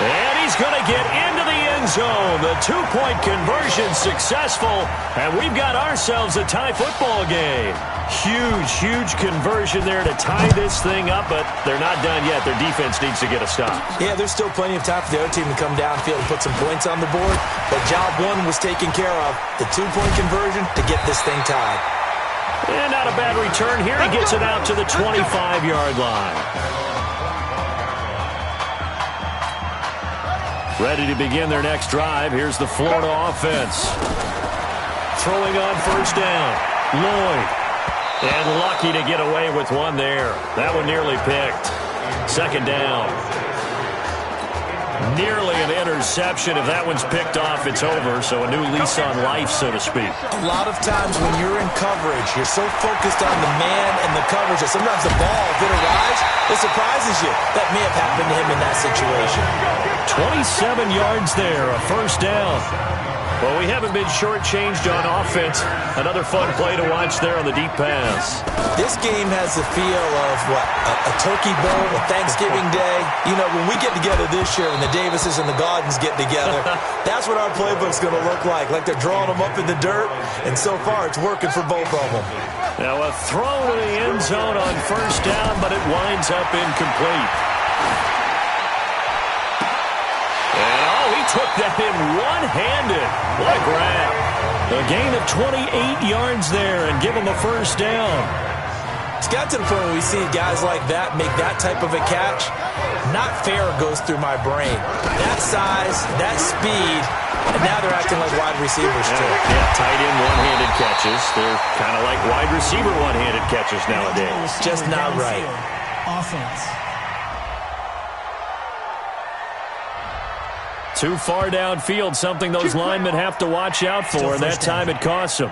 And he's going to get into the end zone. The 2-point conversion successful, and we've got ourselves a tie football game. Huge, huge conversion there to tie this thing up, but they're not done yet. Their defense needs to get a stop. Yeah, there's still plenty of time for the other team to come downfield and put some points on the board, but job one was taken care of. The 2-point conversion to get this thing tied. And not a bad return here. He gets it out to the 25-yard line. Ready to begin their next drive. Here's the Florida offense. Throwing on 1st down. Lloyd. And lucky to get away with one there. That one nearly picked. 2nd down. Nearly an interception. If that one's picked off, it's over. So a new lease on life, so to speak. A lot of times when you're in coverage, you're so focused on the man and the coverage that sometimes the ball, if it arrives, it surprises you. That may have happened to him in that situation. 27 yards there, a 1st down. Well, we haven't been shortchanged on offense. Another fun play to watch there on the deep pass. This game has the feel of, what, a turkey bowl, a Thanksgiving day. You know, when we get together this year and the Davises and the Gaudens get together, that's what our playbook's going to look like they're drawing them up in the dirt, and so far it's working for both of them. Now a throw to the end zone on 1st down, but it winds up incomplete. He took that in one-handed. What a grab. A gain of 28 yards there and give him a 1st down. It's got to the point where we see guys like that make that type of a catch. Not fair goes through my brain. That size, that speed, and now they're acting like wide receivers too. Yeah, tight end one-handed catches. They're kind of like wide receiver one-handed catches nowadays. Just not right. Offense. Too far downfield, something those linemen have to watch out for, and that time it costs them.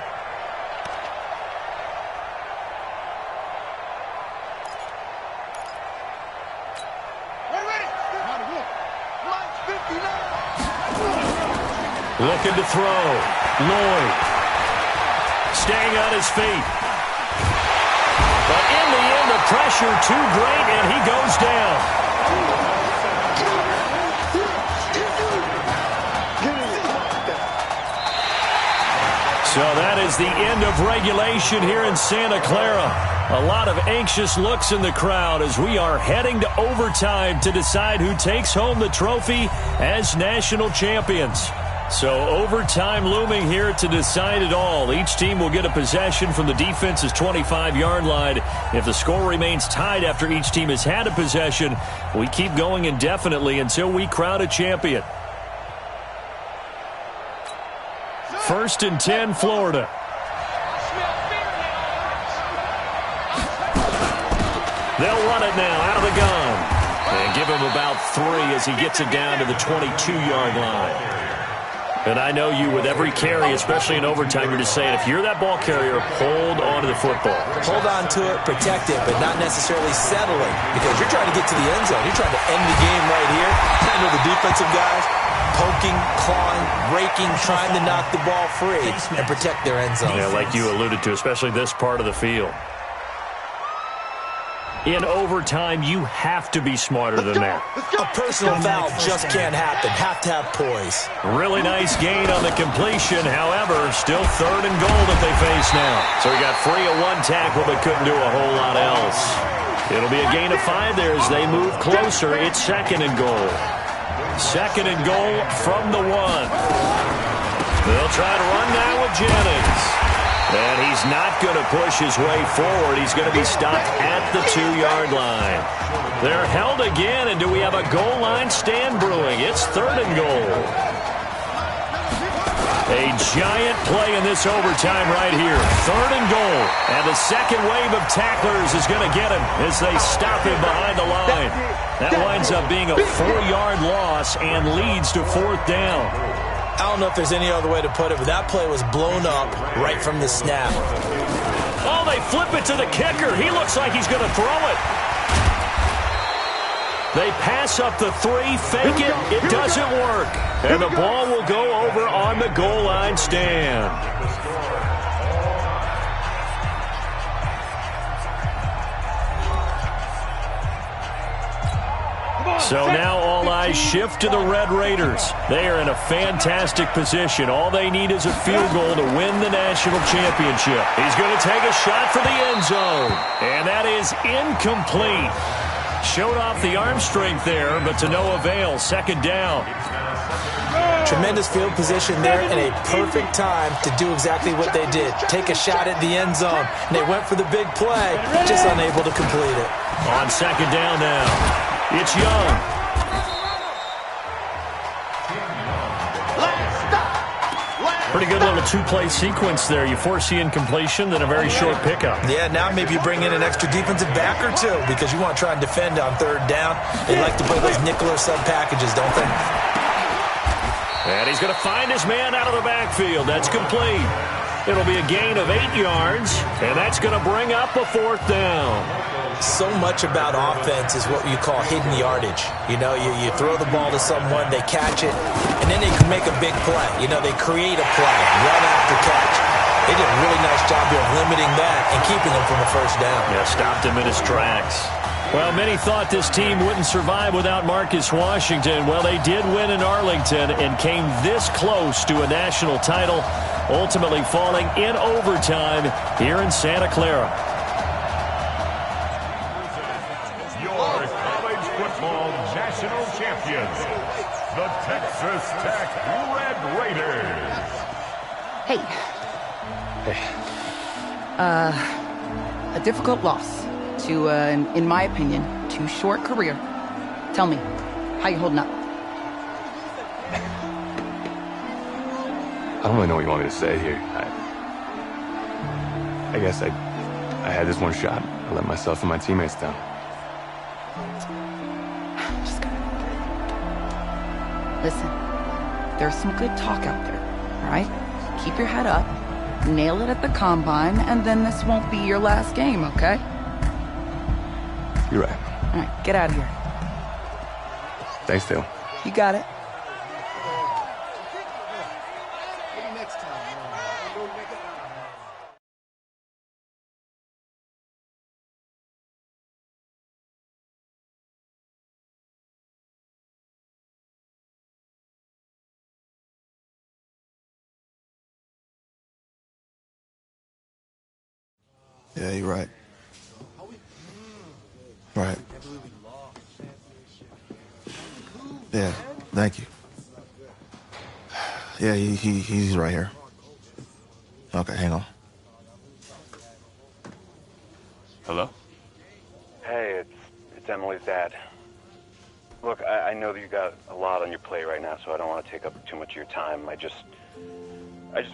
Looking to throw. Lloyd. Staying on his feet. But in the end, the pressure too great, and he goes down. So that is the end of regulation here in Santa Clara. A lot of anxious looks in the crowd as we are heading to overtime to decide who takes home the trophy as national champions. So overtime looming here to decide it all. Each team will get a possession from the defense's 25-yard line. If the score remains tied after each team has had a possession, we keep going indefinitely until we crown a champion. 1st and 10, Florida. They'll run it now out of the gun. And give him about 3 as he gets it down to the 22-yard line. And I know you, with every carry, especially in overtime, you're just saying, if you're that ball carrier, hold on to the football. Hold on to it, protect it, but not necessarily settling, because you're trying to get to the end zone. You're trying to end the game right here. handle the defensive guys? Poking, clawing, raking, trying to knock the ball free and protect their end zone. Yeah, like you alluded to, especially this part of the field. In overtime, you have to be smarter than that. A personal foul just can't happen. Have to have poise. Really nice gain on the completion. However, still 3rd and goal that they face now. So he got free of one tackle but couldn't do a whole lot else. It'll be a gain of 5 there as they move closer. It's 2nd and goal. 2nd and goal from the 1. They'll try to run now with Jennings. And he's not going to push his way forward. He's going to be stopped at the 2-yard line. They're held again, and do we have a goal line stand brewing? It's 3rd and goal. A giant play in this overtime right here. 3rd and goal. And the second wave of tacklers is going to get him as they stop him behind the line. That winds up being a 4-yard loss and leads to 4th down. I don't know if there's any other way to put it, but that play was blown up right from the snap. Oh, they flip it to the kicker. He looks like he's going to throw it. They pass up the 3, fake it. It doesn't work. And the ball will go over on the goal line stand. So now all eyes shift to the Red Raiders. They are in a fantastic position. All they need is a field goal to win the national championship. He's going to take a shot for the end zone. And that is incomplete. Showed off the arm strength there, but to no avail. 2nd down. Tremendous field position there and a perfect time to do exactly what they did. Take a shot at the end zone. And they went for the big play, just unable to complete it. On 2nd down now. It's Young. Pretty good little 2-play sequence there. You force the incompletion, then a very short pickup. Yeah, now maybe you bring in an extra defensive back or 2 because you want to try and defend on 3rd down. They like to play those nickel or sub packages, don't they? And he's going to find his man out of the backfield. That's complete. It'll be a gain of 8 yards, and that's going to bring up a 4th down. So much about offense is what you call hidden yardage. You know, you throw the ball to someone, they catch it, and then they can make a big play. You know, they create a play, run after catch. They did a really nice job of limiting that and keeping him from a 1st down. Yeah, stopped him in his tracks. Well, many thought this team wouldn't survive without Marcus Washington. Well, they did win in Arlington and came this close to a national title, ultimately falling in overtime here in Santa Clara. Your college football national champions, the Texas Tech Red Raiders. Hey. A difficult loss to, in my opinion, too short career. Tell me, how you holding up? I don't really know what you want me to say here. I guess I had this one shot. I let myself and my teammates down. Listen, there's some good talk out there, all right? Keep your head up, nail it at the combine, and then this won't be your last game, okay? You're right. All right, get out of here. Thanks, Dale. You got it. Yeah, you're right. Right. Yeah, thank you. Yeah, he's right here. Okay, hang on. Hello? Hey, it's Emily's dad. Look, I know that you got a lot on your plate right now, so I don't want to take up too much of your time. I just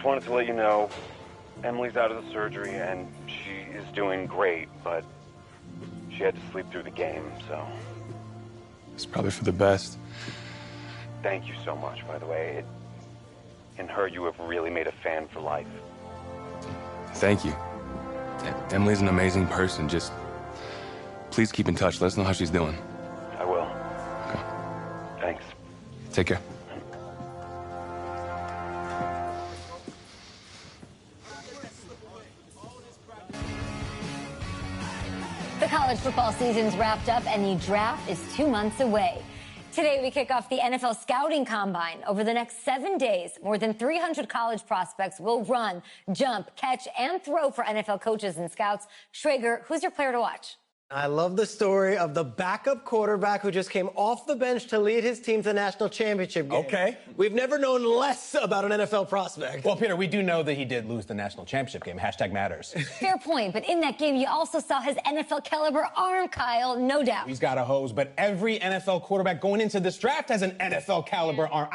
wanted to let you know Emily's out of the surgery and she is doing great, but she had to sleep through the game, so. It's probably for the best. Thank you so much, by the way. In her, you have really made a fan for life. Thank you. Emily's an amazing person. Just please keep in touch. Let us know how she's doing. I will. Okay. Thanks. Take care. The college football season's wrapped up and the draft is 2 months away. Today, we kick off the NFL Scouting Combine. Over the next 7 days, more than 300 college prospects will run, jump, catch, and throw for NFL coaches and scouts. Schrager, who's your player to watch? I love the story of the backup quarterback who just came off the bench to lead his team to the national championship game. Okay. We've never known less about an NFL prospect. Well, Peter, we do know that he did lose the national championship game. Hashtag matters. Fair point, but in that game, you also saw his NFL caliber arm, Kyle, no doubt. He's got a hose, but every NFL quarterback going into this draft has an NFL caliber arm.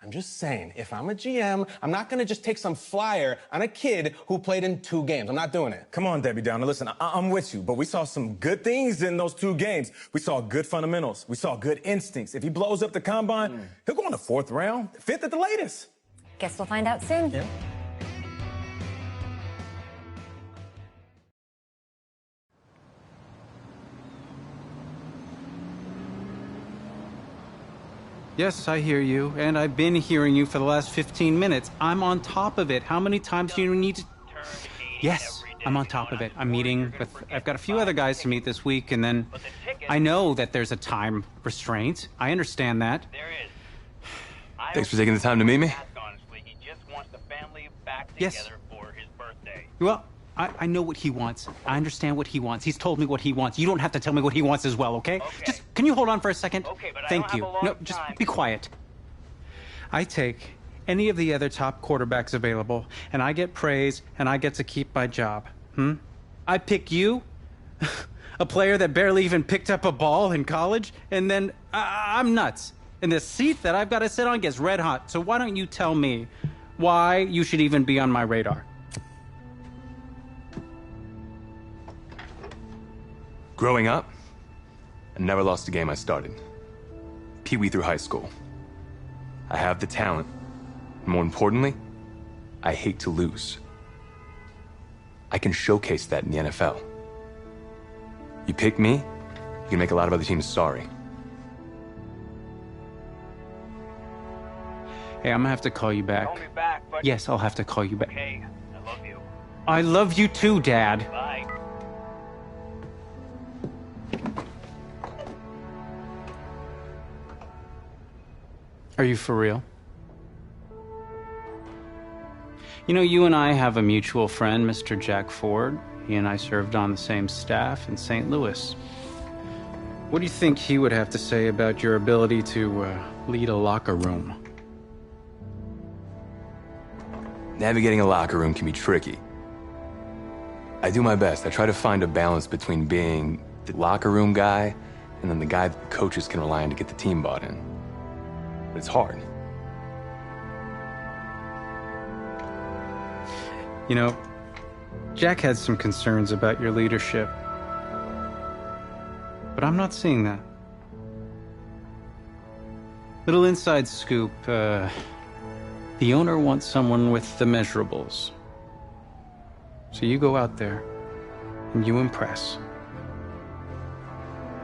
I'm just saying, if I'm a GM, I'm not going to just take some flyer on a kid who played in 2 games. I'm not doing it. Come on, Debbie Downer. Listen, I'm with you, but we saw some good things in those 2 games. We saw good fundamentals. We saw good instincts. If he blows up the combine, he'll go in the 4th round, 5th at the latest. Guess we'll find out soon. Yeah. Yes, I hear you, and I've been hearing you for the last 15 minutes. I'm on top of it. How many times do you need to... Yes, I'm on top of it. I'm meeting with... I've got a few other guys to meet this week, and then I know that there's a time restraint. I understand that. Thanks for taking the time to meet me. Yes. Well, I know what he wants. I understand what he wants. He's told me what he wants. You don't have to tell me what he wants as well, okay? Just, can you hold on for a second? Okay, but Thank I don't you. have a long No, just be quiet. I take any of the other top quarterbacks available, and I get praise, and I get to keep my job. I pick you, a player that barely even picked up a ball in college, and then I'm nuts. And the seat that I've got to sit on gets red hot. So why don't you tell me why you should even be on my radar? Growing up, I never lost a game I started. Pee-wee through high school. I have the talent. More importantly, I hate to lose. I can showcase that in the NFL. You pick me, you can make a lot of other teams sorry. Hey, I'm gonna have to call you back. Call me back, but... Yes, I'll have to call you back. Okay, I love you. I love you too, Dad. Bye. Are you for real? You know, you and I have a mutual friend, Mr. Jack Ford. He and I served on the same staff in St. Louis. What do you think he would have to say about your ability to lead a locker room? Navigating a locker room can be tricky. I do my best. I try to find a balance between being the locker room guy and then the guy that the coaches can rely on to get the team bought in. But it's hard. You know, Jack had some concerns about your leadership. But I'm not seeing that. Little inside scoop, the owner wants someone with the measurables. So you go out there and you impress.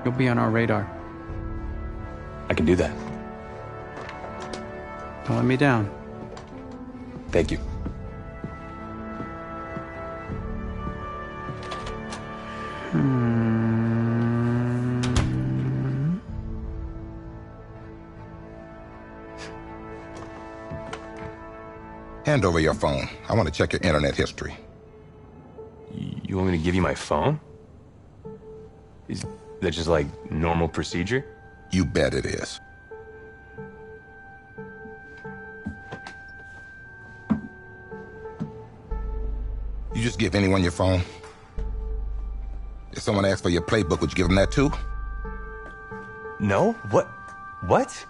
You'll be on our radar. I can do that. Don't let me down. Thank you. Hand over your phone. I want to check your internet history. You want me to give you my phone? Is that just like normal procedure? You bet it is. You just give anyone your phone? If someone asks for your playbook, would you give them that too? No? What?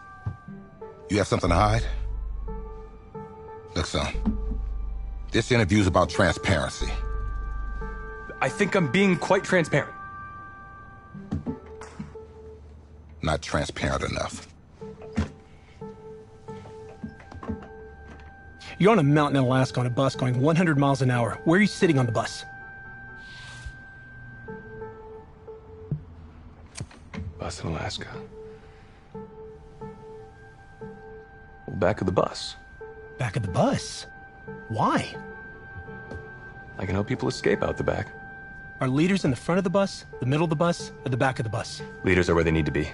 You have something to hide? Look, son, this interview's about transparency. I think I'm being quite transparent. Not transparent enough. You're on a mountain in Alaska on a bus going 100 miles an hour. Where are you sitting on the bus? Bus in Alaska. back of the bus. Back of the bus? Why? I can help people escape out the back. Are leaders in the front of the bus, the middle of the bus, or the back of the bus? Leaders are where they need to be.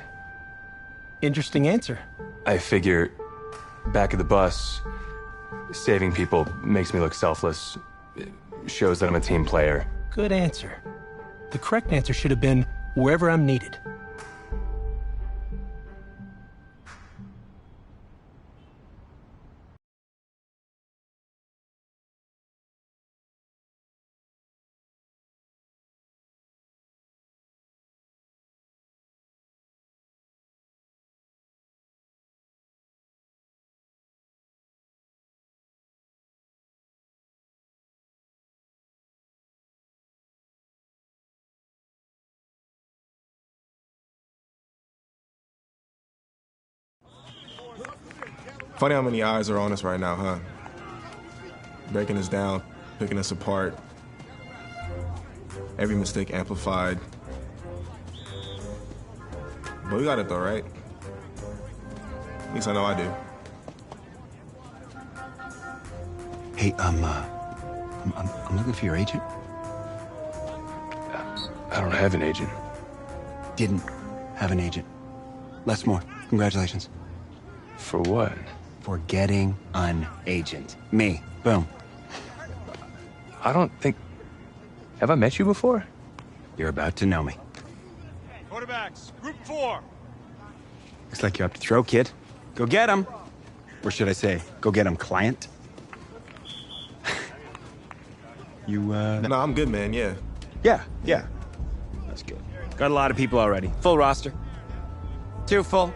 Interesting answer. I figure back of the bus, saving people makes me look selfless. It shows that I'm a team player. Good answer. The correct answer should have been wherever I'm needed. Funny how many eyes are on us right now, huh? Breaking us down, picking us apart. Every mistake amplified. But we got it though, right? At least I know I do. Hey, I'm looking for your agent. I don't have an agent. Didn't have an agent. Les Moore, congratulations. For what? For getting an agent. Me. Boom. I don't think... Have I met you before? You're about to know me. Quarterbacks, group 4. Looks like you're up to throw, kid. Go get him. Or should I say, go get him, client? You, No, I'm good, man, yeah. Yeah. That's good. Got a lot of people already. Full roster. Too full.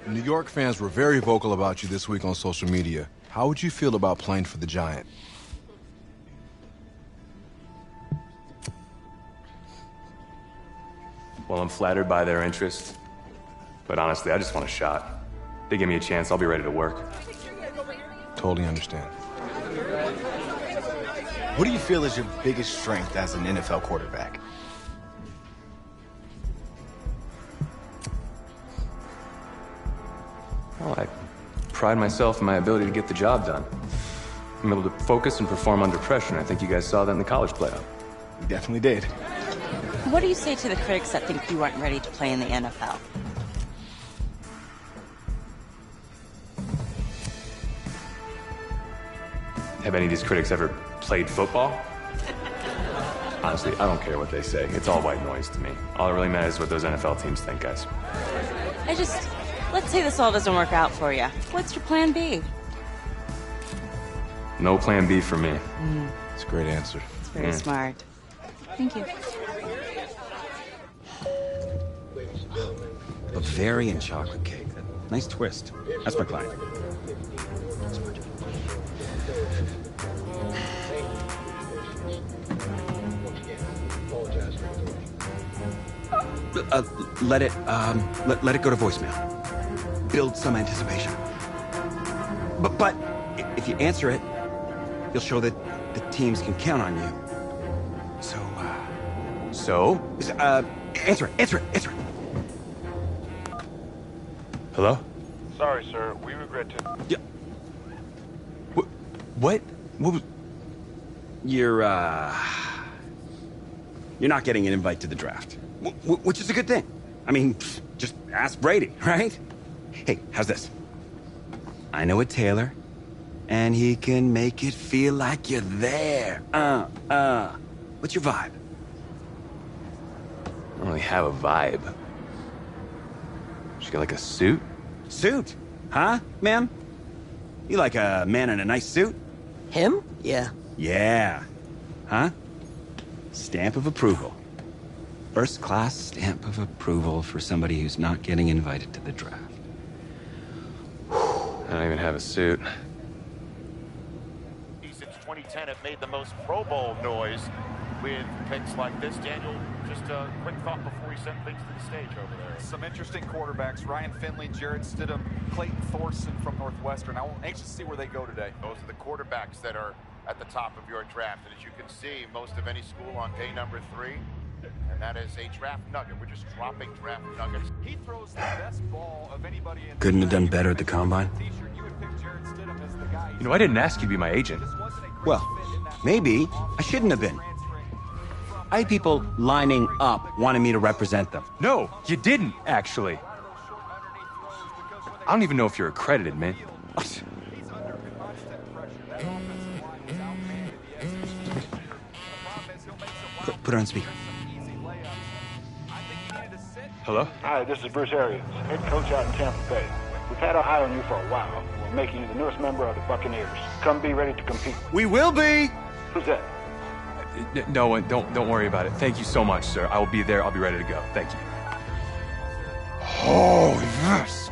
New York fans were very vocal about you this week on social media. How would you feel about playing for the Giant? Well, I'm flattered by their interest. But honestly, I just want a shot. They give me a chance, I'll be ready to work. Totally understand. What do you feel is your biggest strength as an NFL quarterback? Well, I pride myself in my ability to get the job done. I'm able to focus and perform under pressure, and I think you guys saw that in the college playoff. We definitely did. What do you say to the critics that think you aren't ready to play in the NFL? Have any of these critics ever played football? Honestly, I don't care what they say. It's all white noise to me. All that really matters is what those NFL teams think, guys. Let's say this all doesn't work out for you. What's your plan B? No plan B for me. It's a great answer. It's very smart. Thank you. Bavarian chocolate cake. Nice twist. That's my client. Let it go to voicemail. Build some anticipation. But if you answer it, you'll show that the teams can count on you. So, answer it. Hello? Sorry, sir. We regret to... Yeah. What? What was... You're not getting an invite to the draft. Which is a good thing. I mean, just ask Brady, right? Hey, how's this? I know a tailor, and he can make it feel like you're there. What's your vibe? I don't really have a vibe. She got like a suit? Suit? Huh, ma'am? You like a man in a nice suit? Him? Yeah. Yeah. Huh? Stamp of approval. First class stamp of approval for somebody who's not getting invited to the draft. I don't even have a suit. Since 2010 have made the most Pro Bowl noise with picks like this. Daniel, just a quick thought before we send things to the stage over there. Some interesting quarterbacks. Ryan Finley, Jarrett Stidham, Clayton Thorson from Northwestern. I'm anxious to see where they go today. Those are the quarterbacks that are at the top of your draft. And as you can see, most of any school on day number 3. And that is a draft nugget. We're just dropping draft nuggets. He throws the best ball of anybody in. Couldn't have done better at the combine. You know, I didn't ask you to be my agent. Well, maybe I shouldn't have been. I had people lining up wanting me to represent them. No, you didn't, actually. I don't even know if you're accredited, man. Put her on speaker. Hello? Hi, this is Bruce Arians, head coach out in Tampa Bay. We've had our eye on you for a while. We're making you the newest member of the Buccaneers. Come be ready to compete. We will be! Who's that? No, don't worry about it. Thank you so much, sir. I will be there. I'll be ready to go. Thank you. Oh, yes!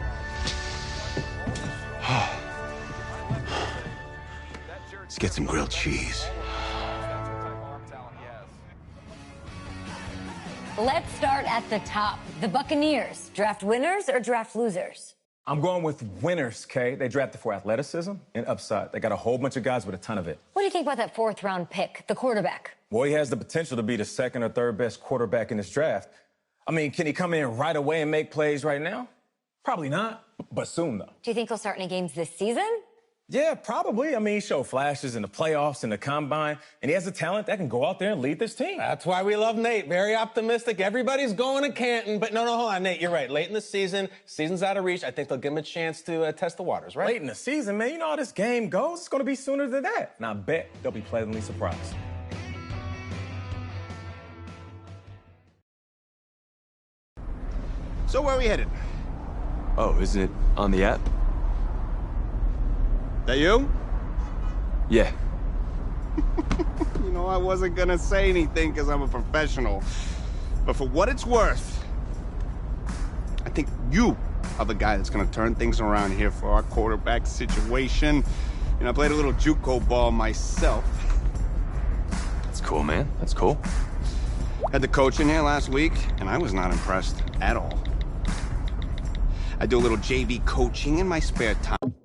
Let's get some grilled cheese. Let's start at the top. The Buccaneers, draft winners or draft losers? I'm going with winners, Kay. They drafted for athleticism and upside. They got a whole bunch of guys with a ton of it. What do you think about that 4th round pick, the quarterback? Well, he has the potential to be the 2nd or 3rd best quarterback in this draft. I mean, can he come in right away and make plays right now? Probably not, but soon, though. Do you think he'll start any games this season? Yeah, probably. I mean, he showed flashes in the playoffs and the combine, and he has a talent that can go out there and lead this team. That's why we love Nate. Very optimistic. Everybody's going to Canton, but no, hold on, Nate. You're right. Late in the season's out of reach. I think they'll give him a chance to test the waters, right? Late in the season, man. You know how this game goes. It's going to be sooner than that. And I bet they'll be pleasantly surprised. So where are we headed? Oh, isn't it on the app? That you? Yeah. You know, I wasn't gonna say anything because I'm a professional. But for what it's worth, I think you other guy that's gonna turn things around here for our quarterback situation. You know, I played a little JUCO ball myself. That's cool, man. That's cool. Had the coach in here last week, and I was not impressed at all. I do a little JV coaching in my spare time.